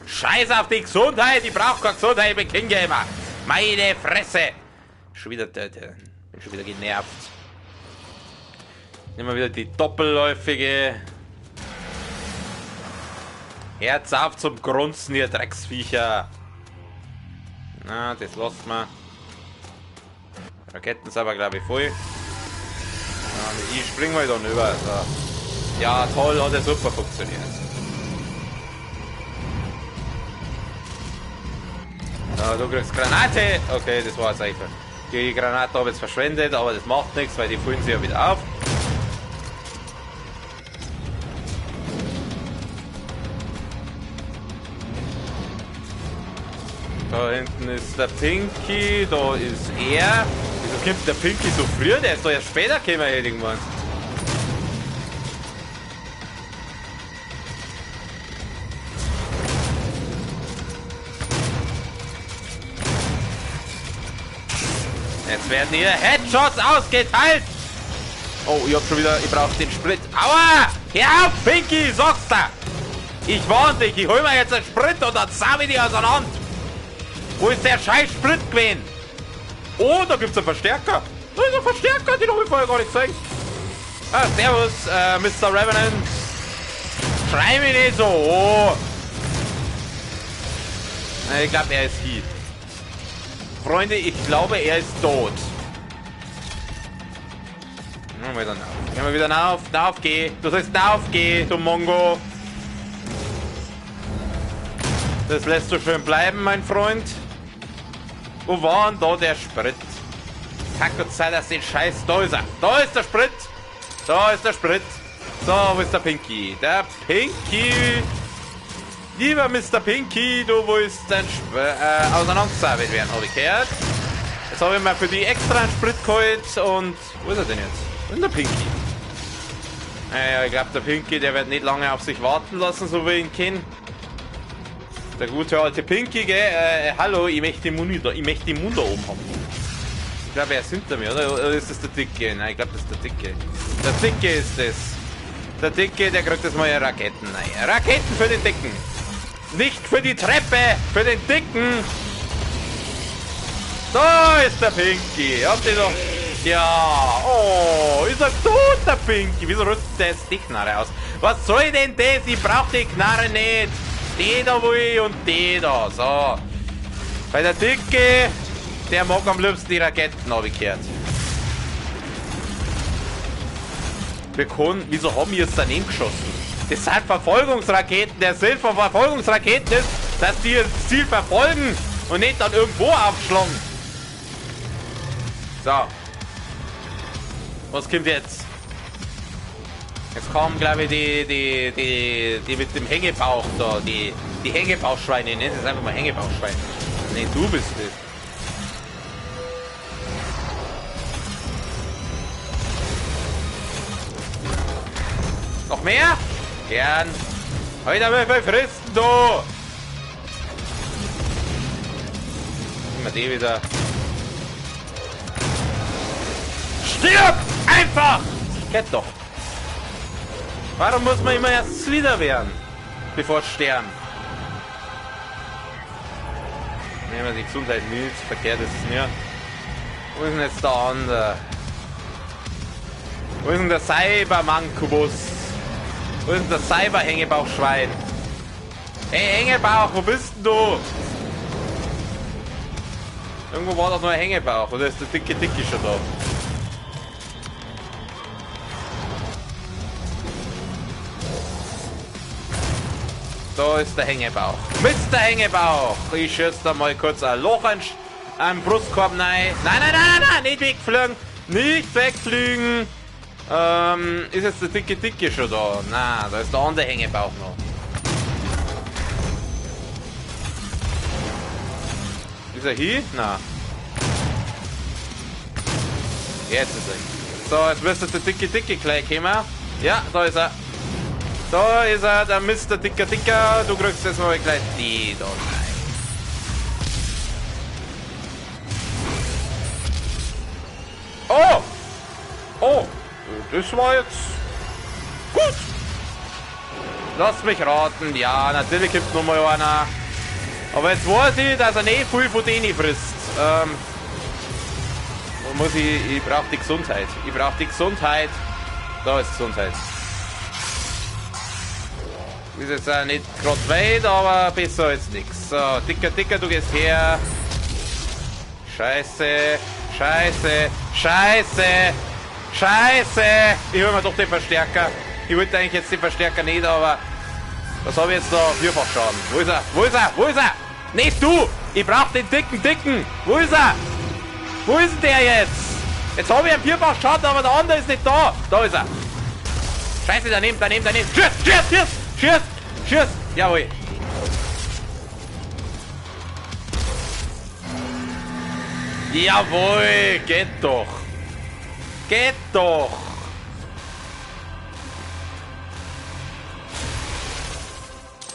Scheiß auf die Gesundheit, ich brauch keine Gesundheit, ich bin King Gamer. Meine Fresse. Schon wieder bin schon wieder genervt. Nehmen wir wieder die doppelläufige. Herz auf zum Grunzen, ihr Drecksviecher. Na, das lassen wir. Raketen sind aber, glaube ich, voll. Ja, ich spring mal dann über. So. Ja, toll, hat ja super funktioniert. Ja, du kriegst Granate. Okay, das war jetzt einfach. Die Granate habe ich jetzt verschwendet, aber das macht nichts, weil die füllen sich ja wieder auf. Da hinten ist der Pinky, da ist er. Wieso kommt der Pinky so früh? Der ist doch erst später gekommen, irgendwann. Jetzt werden hier Headshots ausgeteilt. Oh, ich hab schon wieder, ich brauche den Sprit. Aua! Hör auf, Pinky, sag's da! Ich warn dich, ich hol mir jetzt einen Sprit und dann sau ich dich auseinander. Wo ist der scheiß Sprit gewesen? Oh, da gibt's einen Verstärker. Da ist ein Verstärker, den hab ich vorher gar nicht gesehen. Ah, servus, Mr. Revenant. Schrei mich nicht so. Oh. Ich glaube, er ist hier. Freunde, ich glaube, er ist tot. Gehen wir wieder auf. Gehen wir wieder auf. Auf, geh. Du sollst aufgehen, du Mongo. Das lässt du schön bleiben, mein Freund. Wo war denn da der Sprit? Kack, Zeit, dass den Scheiß... Da ist er. Da ist der Sprit. Da ist der Sprit. So, wo ist der Pinky? Der Pinky... Lieber Mr. Pinky, du willst dein auseinandergesammelt werden, habe ich gehört. Jetzt habe ich mir für die extra einen Sprit geholt und... Wo ist er denn jetzt? Wo ist der Pinky? Naja, ich glaube, der Pinky, der wird nicht lange auf sich warten lassen, so wie ich ihn kenne. Der gute alte Pinky, gell? Hallo, ich möchte den Mund da oben haben. Ich glaube, er ist hinter mir, oder ist das der Dicke? Nein, ich glaube, das ist der Dicke. Der Dicke ist es. Der Dicke, der kriegt jetzt mal Raketen. Nein, Raketen für den Dicken. Nicht für die Treppe, für den Dicken. Da ist der Pinky. Habt ihr noch... Ja, oh, ist er tot, der Pinky. Wieso rüstet der jetzt die Knarre aus? Was soll denn das? Ich brauch die Knarre nicht. Die da will ich und die da. So. Bei der Dicke, der mag am liebsten die Raketen, habe ich gehört. Wieso haben wir jetzt daneben geschossen? Das sind Verfolgungsraketen. Der Sinn von Verfolgungsraketen ist, dass die das Ziel verfolgen und nicht dann irgendwo aufschlagen. So. Was kommt jetzt? Jetzt kommen, glaube ich, die mit dem Hängebauch da. Die Hängebauchschweine. Nennt es einfach mal Hängebauchschwein. Nee, du bist es. Noch mehr? Gern. Heute haben wir fristen, du. Nehmen wir die wieder. Stirb! Einfach! Geht doch. Warum muss man immer erst wieder werden, bevor sterben? Nehmen wir die Gesundheit mit. Verkehrt ist es mir. Wo ist denn jetzt der andere? Wo ist denn der Cybermankubus? Wo ist denn der Cyber-Hängebauchschwein? Hey, Hängebauch, wo bist denn du? Irgendwo war doch nur ein Hängebauch. Oder ist der dicke schon da? Da ist der Hängebauch. Mr. Hängebauch! Ich schieße da mal kurz ein Loch am Brustkorb rein. Nein, nicht wegfliegen! Nicht wegfliegen! Ist jetzt der dicke schon da? Nein, da ist der andere Hängebauch noch. Ist er hier? Nein. Jetzt ist er. So, jetzt müsste der dicke gleich kommen. Ja, da ist er. Da ist er, der Mr. Dicker. Du kriegst jetzt mal gleich die da rein. Oh! Oh! Das war jetzt gut. Lass mich raten. Ja, natürlich gibt noch mal einer. Aber jetzt weiß ich, dass er nicht viel von denen frisst. Ich brauche die Gesundheit. Ich brauche die Gesundheit. Da ist Gesundheit. Ist jetzt auch nicht gerade weit, aber besser als nichts. So, Dicker, du gehst her. Scheiße. Ich hol mir doch den Verstärker. Ich wollte eigentlich jetzt den Verstärker nicht, aber was habe ich jetzt da? Vierfachschaden. Wo ist er? Nicht du! Ich brauche den dicken. Wo ist er? Wo ist denn der jetzt? Jetzt habe ich einen Vierfachschaden, aber der andere ist nicht da. Da ist er. Scheiße, daneben. Schieß! Jawohl. Jawohl, geht doch.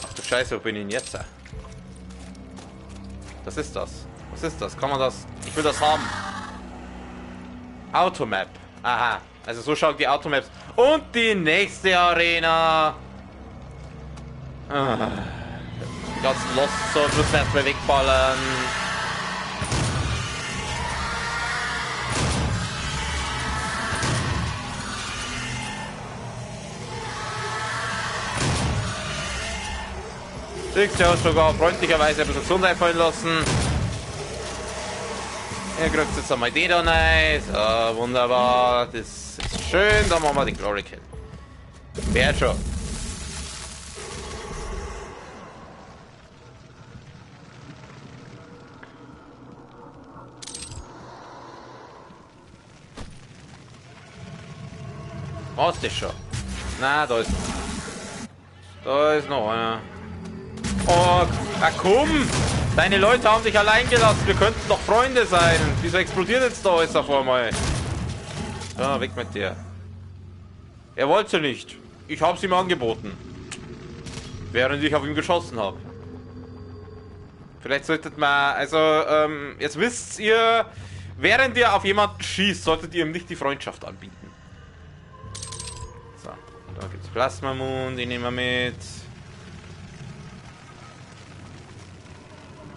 Ach du Scheiße, wo bin ich denn jetzt? Was ist das? Kann man das? Ich will das haben. Automap. Aha. Also so schauen die Automaps. Und die nächste Arena. Die ganzen Lost Zones müssen wir erstmal wegballern. Der hat sogar freundlicherweise ein bisschen Gesundheit fallen lassen. Er kriegt jetzt einmal die da rein. So, wunderbar. Das ist schön. Dann machen wir den Glory Kill. Wer schon? Hast du schon? Na, da ist noch. Da ist noch einer. Oh, komm! Deine Leute haben dich allein gelassen. Wir könnten doch Freunde sein. Wieso explodiert jetzt da alles auf einmal? Ja, weg mit dir. Er wollte nicht. Ich habe es ihm angeboten. Während ich auf ihn geschossen habe. Vielleicht solltet man, also, jetzt wisst ihr, während ihr auf jemanden schießt, solltet ihr ihm nicht die Freundschaft anbieten. So, da gibt's Plasmamund, den nehmen wir mit.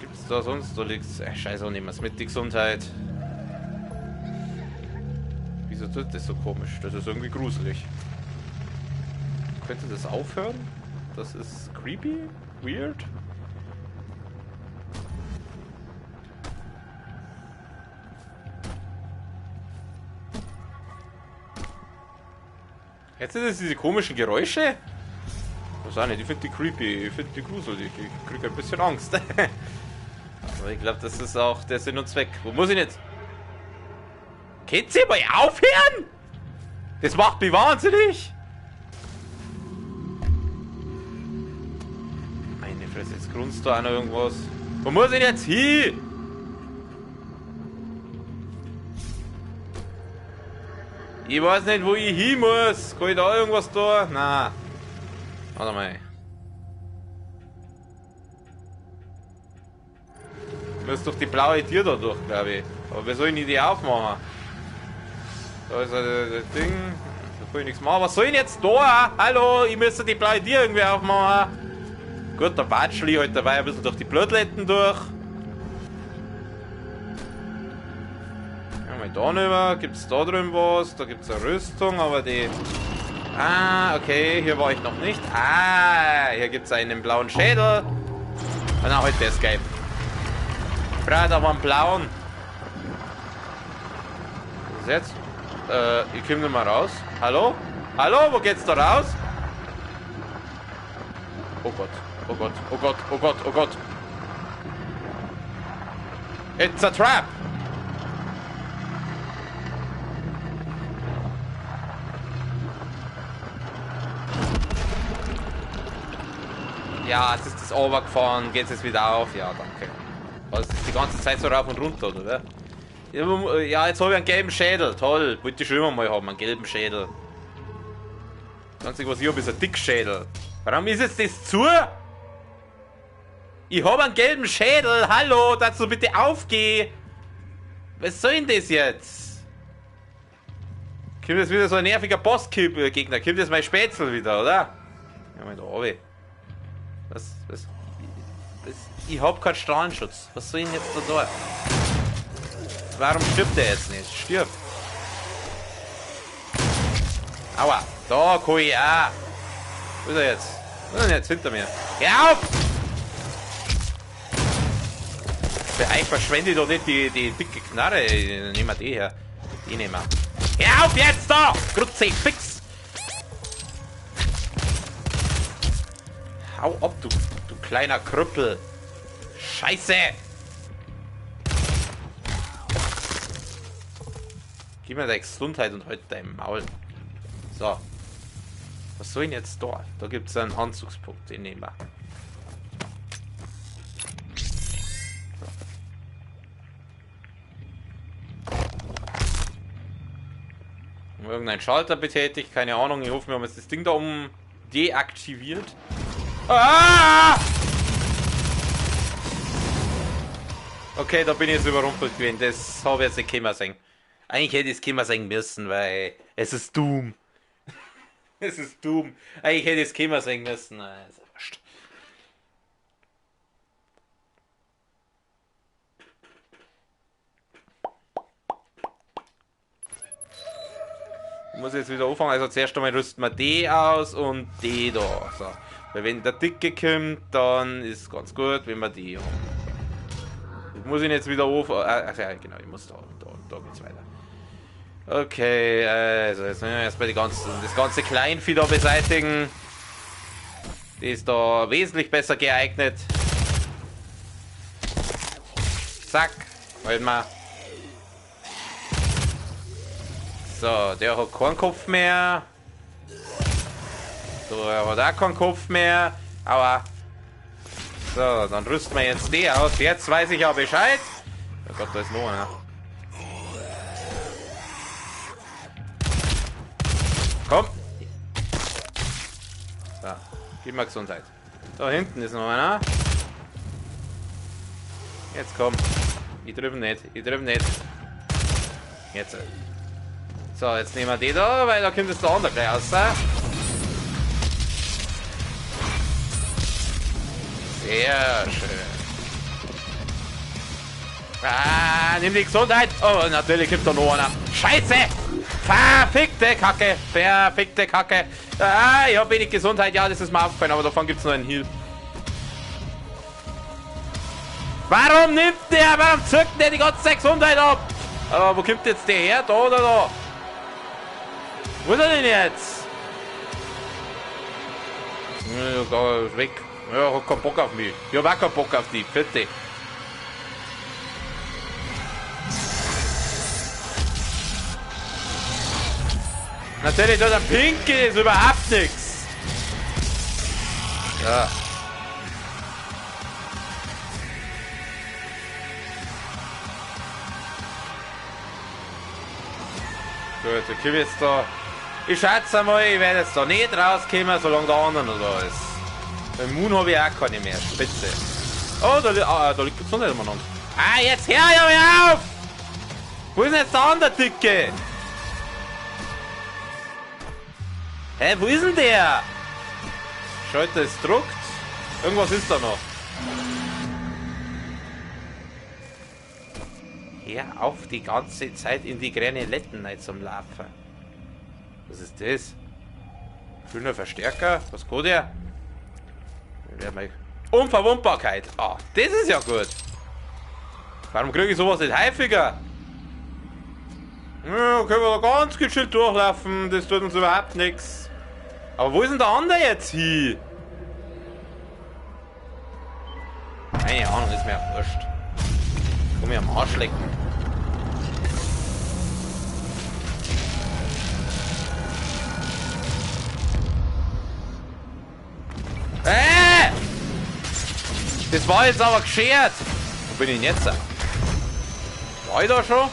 Gibt's da sonst da nichts? Scheiße, nehmen wir es mit, die Gesundheit. Wieso tut das so komisch? Das ist irgendwie gruselig. Könnte das aufhören? Das ist creepy? Weird? Jetzt sind es diese komischen Geräusche? Was auch nicht, ich finde die creepy, ich finde die gruselig, ich kriege ein bisschen Angst. Aber ich glaube, das ist auch der Sinn und Zweck. Wo muss ich jetzt? Könnt ihr mal aufhören? Das macht mich wahnsinnig. Meine Fresse, jetzt grunzt da einer irgendwas. Wo muss ich jetzt hin? Ich weiß nicht, wo ich hin muss. Kann ich da irgendwas da? Na. Warte mal. Ich muss durch die blaue Tür da durch, glaube ich. Aber wie soll ich die aufmachen? Da ist das Ding. Da kann ich nichts machen. Was soll ich jetzt da? Hallo, ich müsste die blaue Tür irgendwie aufmachen. Gut, der Batschli halt dabei ein bisschen durch die Blödletten durch. Mal da rüber. Gibt es da drüben was? Da gibt es eine Rüstung, aber die... Ah, okay, hier war ich noch nicht. Ah, hier gibt es einen blauen Schädel. Na, halt, der ist geil. Ich brauche aber einen blauen. Was ist jetzt? Ich komme nicht mal raus. Hallo? Hallo, wo geht's da raus? Oh Gott, oh Gott, oh Gott, oh Gott, oh Gott. It's a trap. Ja, es ist das runtergefahren. Geht es jetzt wieder auf? Ja, danke. Was ist die ganze Zeit so rauf und runter, oder? Ja, jetzt habe ich einen gelben Schädel. Toll. Wollte ich schon immer mal haben, einen gelben Schädel. Das Einzige, was ich habe, ist ein Dickschädel. Warum ist jetzt das zu? Ich habe einen gelben Schädel. Hallo, dazu bitte aufgeh. Was soll denn das jetzt? Kommt jetzt wieder so ein nerviger Boss-Gegner. Kommt jetzt mein Spätzle wieder, oder? Ja, mal da runter. Was? Ich hab keinen Strahlenschutz. Was soll ich denn jetzt da? Warum stirbt der jetzt nicht? Stirb. Aua. Da kann ich auch. Wo ist er jetzt? Wo ist er jetzt hinter mir? Hör auf! Für euch verschwende ich doch nicht die dicke Knarre. Nehmen wir die her. Die nehmen wir. Hör auf jetzt da! Grutze, fix! Hau ab, du kleiner Krüppel. Scheiße! Gib mir deine Gesundheit und halt dein Maul. So. Was soll ich denn jetzt da? Da gibt es einen Anzugspunkt, den nehmen wir. Irgendein Schalter betätigt, keine Ahnung. Ich hoffe, wir haben jetzt das Ding da oben deaktiviert. Ah! Okay, da bin ich jetzt überrumpelt gewesen. Das habe ich jetzt nicht kommen sehen. Eigentlich hätte ich es kommen sehen müssen, weil es ist Doom. Es ist Doom. Eigentlich hätte ich es kommen sehen müssen. Nein, ist ja wurscht. Ich muss jetzt wieder anfangen. Also zuerst einmal rüsten wir die aus und die da. So. Weil wenn der Dicke kommt, dann ist es ganz gut, wenn wir die haben. Ich muss ihn jetzt wieder anfangen. Ach ja, genau, ich muss da geht's weiter. Okay, also jetzt müssen wir erstmal das ganze Kleinvieh da beseitigen. Die ist da wesentlich besser geeignet. Zack, halt mal. So, der hat keinen Kopf mehr. Du hat auch keinen Kopf mehr. Aua. So, dann rüsten wir jetzt die aus. Jetzt weiß ich ja Bescheid. Oh Gott, da ist noch einer. Komm. So, gib mal Gesundheit. Da hinten ist noch einer. Jetzt komm. Ich drüben nicht. Ich drüben nicht. Jetzt. So, jetzt nehmen wir die da, weil da kommt jetzt der andere gleich raus. Sehr schön. Ah, nimm die Gesundheit. Oh, natürlich gibt da noch einer. Scheiße! Verfickte Kacke! Verfickte Kacke! Ah, ich habe wenig Gesundheit. Ja, das ist mir aufgefallen, aber davon gibt es noch einen Heal. Warum nimmt der? Warum zückt der die ganze Gesundheit ab? Aber wo kommt jetzt der her? Da oder da? Wo ist er denn jetzt? Ja, ist weg. Ja, hat keinen Bock auf mich. Ich hab auch keinen Bock auf die. Bitte. Natürlich, da der Pinky ist überhaupt nichts. Ja. Gut, ich komm jetzt da. Ich schätze mal, ich werde jetzt da nicht rauskommen, solange der andere noch da ist. Beim Moon habe ich auch keine mehr. Spitze. Oh, da liegt die Gesundheit umeinander. Ah, jetzt hör ich auf! Wo ist denn jetzt der andere Dicke? Hä, wo ist denn der? Schalter ist druckt. Irgendwas ist da noch. Hör auf, die ganze Zeit in die Granuletten zum Laufen. Was ist das? Schöner Verstärker. Was geht der? Unverwundbarkeit. Ah, das ist ja gut. Warum kriege ich sowas nicht häufiger? Ja, können wir da ganz gechillt durchlaufen. Das tut uns überhaupt nichts. Aber wo ist denn der andere jetzt hin? Keine Ahnung, ist mir auch wurscht. Komm mir am Arsch lecken. Das war jetzt aber geschert. Wo bin ich denn jetzt? War ich da schon?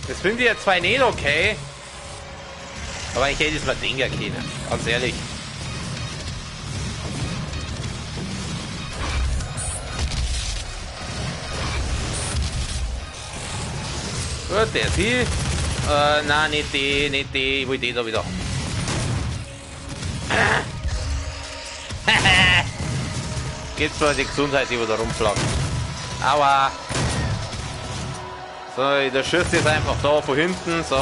Das finde ich jetzt zwar nicht okay. Aber ich hätte es mal denken können. Ganz ehrlich. Gut, der ist hier. Nein, nicht die, nicht die. Ich will die da wieder. Geht's zwar die Gesundheit, die da rumflagt. Aua. So, der schießt jetzt einfach da von hinten. So.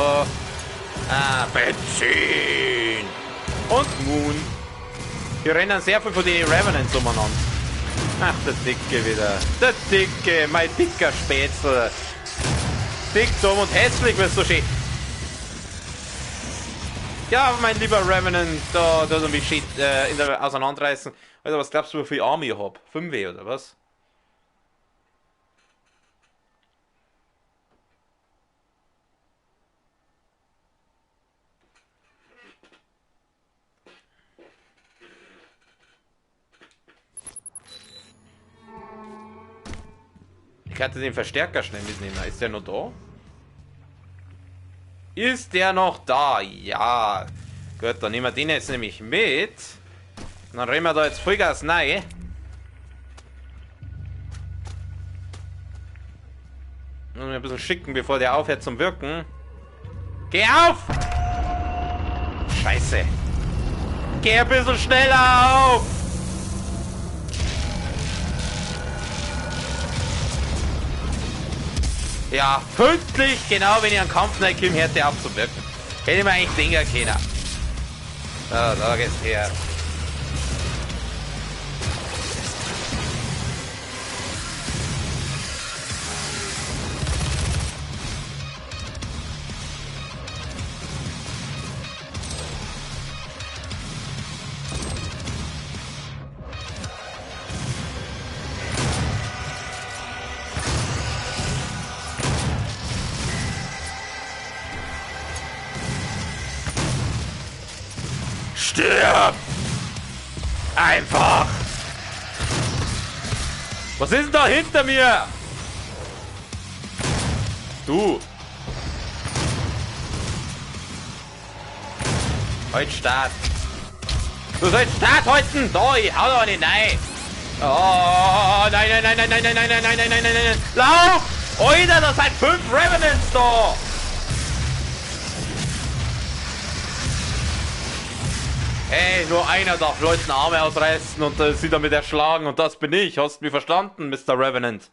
Ah, Benzin. Und Moon. Wir rennen sehr viel von den Revenants umeinander. Ach, der Dicke wieder. Der Dicke, mein dicker Spätzle. Dick, dumm und hässlich wirst du schön. Ja, mein lieber Revenant, da du mich shit in der auseinanderreißen. Alter, was glaubst du, wie viel Arme ich hab? 5 oder was? Ich hatte den Verstärker schnell mitnehmen. Ist der noch da? Ist der noch da? Ja. Gut, dann nehmen wir den jetzt nämlich mit. Und dann rennen wir da jetzt Vollgas rein. Muss mir ein bisschen schicken, bevor der aufhört zum Wirken. Geh auf! Scheiße. Geh ein bisschen schneller auf! Ja, pünktlich, genau wenn ich einen Kampf reinkomme, hört der auf zu wirken. Hätte ich mir eigentlich denken können. So, da geht's her. Stirb! Einfach! Was ist denn da hinter mir? Du! Heute Start! Du sollst Start halten! Da, ich hau da nicht rein! Oh, nein, nein, nein, nein, nein, nein, nein, nein, nein, nein, nein, nein, nein! Lauf! Alter, da sind 5 Revenants da! Hey, nur einer darf Leuten Arme ausreißen und sie damit erschlagen und das bin ich. Hast du mich verstanden, Mr. Revenant?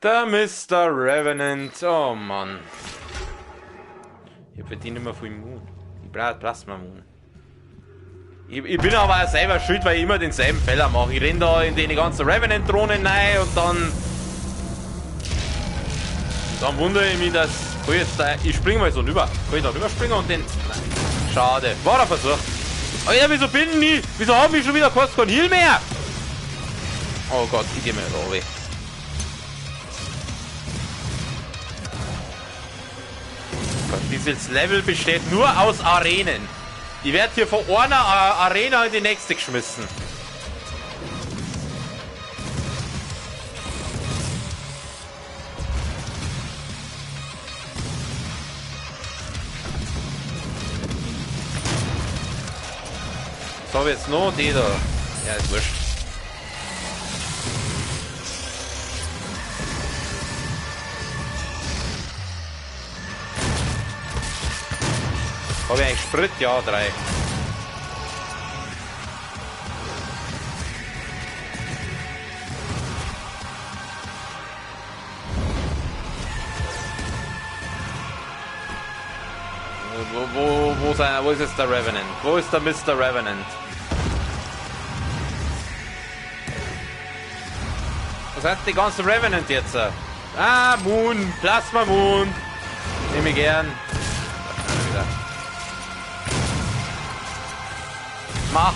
Der Mr. Revenant. Oh Mann. Ich verdiene immer viel Moon. Ich brauche Plasma Moon. Ich bin aber auch selber schuld, weil ich immer denselben Fehler mache. Ich renne da in die ganzen Revenant-Drohnen rein und dann wundere ich mich, dass... Ich springe mal so rüber. Kann ich da rüberspringen und den... Nein. Schade. War der Versuch. Alter, wieso bin ich? Wieso haben wir schon wieder kurz kein Heal mehr? Oh Gott, ich geh mir da weg. Dieses Level besteht nur aus Arenen. Die wird hier von einer Arena in die nächste geschmissen. So, jetzt noch die da. Ja, ist wurscht. Habe ich eigentlich Sprit? Ja, 3. Wo ist jetzt der Revenant? Wo ist der Mr. Revenant? Was heißt die ganze Revenant jetzt? Ah, Moon, Plasma Moon. Nehme ich gern. Mach!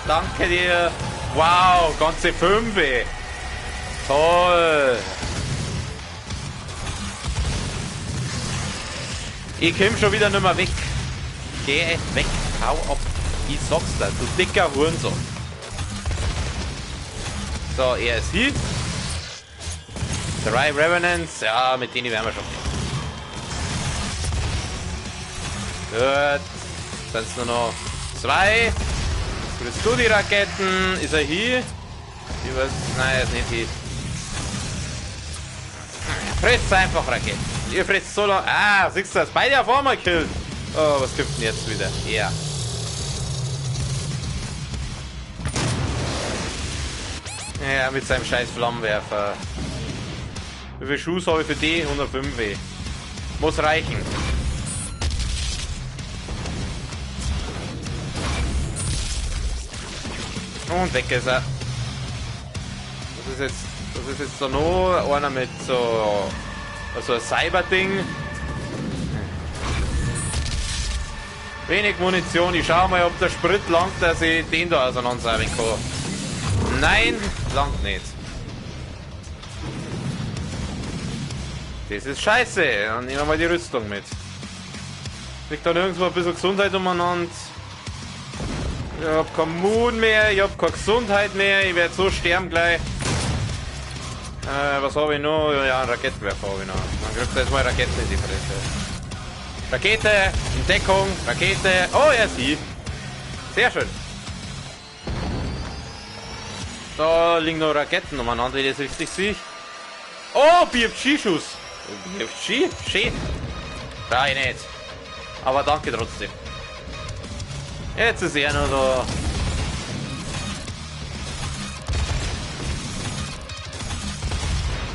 Danke dir! Wow, ganze 5! Toll! Ich komm schon wieder nicht mehr weg. Geh weg, hau ab. Ich sag's dir, du dicker Hurensohn. So, er ist hier. 3 Revenants, ja, mit denen werden wir schon. Gut. Sind nur noch 2. Kriegst du die Raketen? Ist er hier? Nein, er ist nicht hier. Fresst einfach Raketen. Ihr fresst so lange. Ah, siehst du das? Beide auf einmal killt. Oh, was gibt's denn jetzt wieder? Ja. Ja, mit seinem scheiß Flammenwerfer. Wie viel Schuss habe ich für die? 105. Muss reichen. Und weg ist er. Das ist jetzt so noch einer mit so ein Cyber-Ding. Wenig Munition. Ich schau mal, ob der Sprit langt, dass ich den da auseinanderreiben kann. Nein, langt nicht. Das ist scheiße. Dann nehmen wir mal die Rüstung mit. Kriegt dann irgendwo ein bisschen Gesundheit umeinander. Ich hab keinen Mut mehr, ich hab keine Gesundheit mehr, ich werde so sterben gleich. Was habe ich noch? Ja, einen Raketenwerfer habe ich noch. Dann kriegt er jetzt mal Raketen in die Fresse. Rakete, in Deckung, Rakete. Oh, er ist hier. Sehr schön. Da liegen noch Raketen umeinander, die das richtig sehe. Oh, BFG-Schuss. BFG? Schön. Brauche ich nicht. Aber danke trotzdem. Jetzt ist er nur da.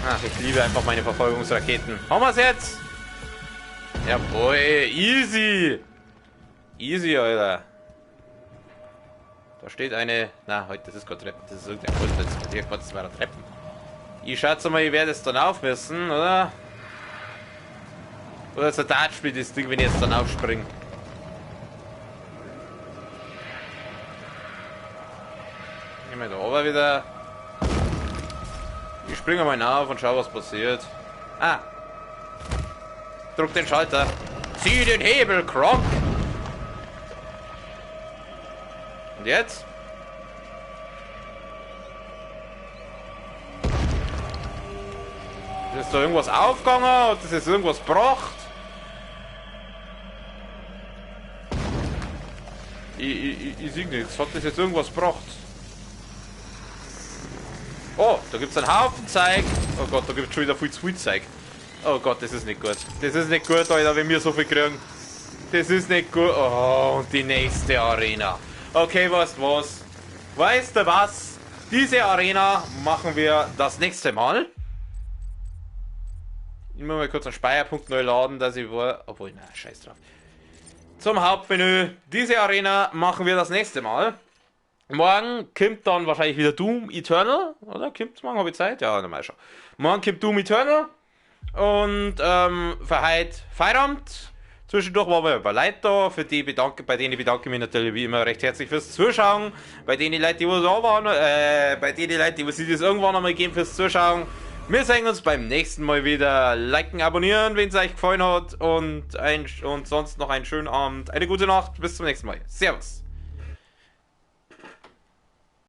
Ach, ich liebe einfach meine Verfolgungsraketen. Haben wir es jetzt? Jawohl, easy. Easy, Alter. Da steht eine... Na, heute, das ist gerade Treppen. Das ist irgendein Kult. Hier kurz 2 Treppen. Ich schätze mal, ich werde es dann auf müssen, oder? Oder so Dart spielt das Ding, wenn ich jetzt dann aufspringe. Gehen wir da da wieder... Ich springe mal nach und schau, was passiert. Ah. Druck den Schalter. Zieh den Hebel, Kronk. Und jetzt? Ist da irgendwas aufgegangen? Hat das jetzt irgendwas gebracht? Ich sehe nichts. Hat das jetzt irgendwas gebracht? Oh, da gibt es einen Haufen Zeug. Oh Gott, da gibt es schon wieder viel zu viel Zeug. Oh Gott, das ist nicht gut. Das ist nicht gut, Alter, wenn wir so viel kriegen. Das ist nicht gut. Oh, und die nächste Arena. Okay, weißt du was? Weißt du was? Diese Arena machen wir das nächste Mal. Ich muss mal kurz einen Speicherpunkt neu laden, dass ich war. Obwohl, na, scheiß drauf. Zum Hauptmenü. Diese Arena machen wir das nächste Mal. Morgen kommt dann wahrscheinlich wieder Doom Eternal. Oder? Kommt's morgen? Habe ich Zeit? Ja, normal schon. Morgen kommt Doom Eternal. Und für heute Feierabend. Zwischendurch waren wir bei Leuten da. Bei denen bedanke ich mich natürlich wie immer recht herzlich fürs Zuschauen. Bei denen Leute, die da waren, bei denen Leute, die sich das irgendwann einmal geben fürs Zuschauen. Wir sehen uns beim nächsten Mal wieder. Liken, abonnieren, wenn es euch gefallen hat. Und sonst noch einen schönen Abend. Eine gute Nacht. Bis zum nächsten Mal. Servus.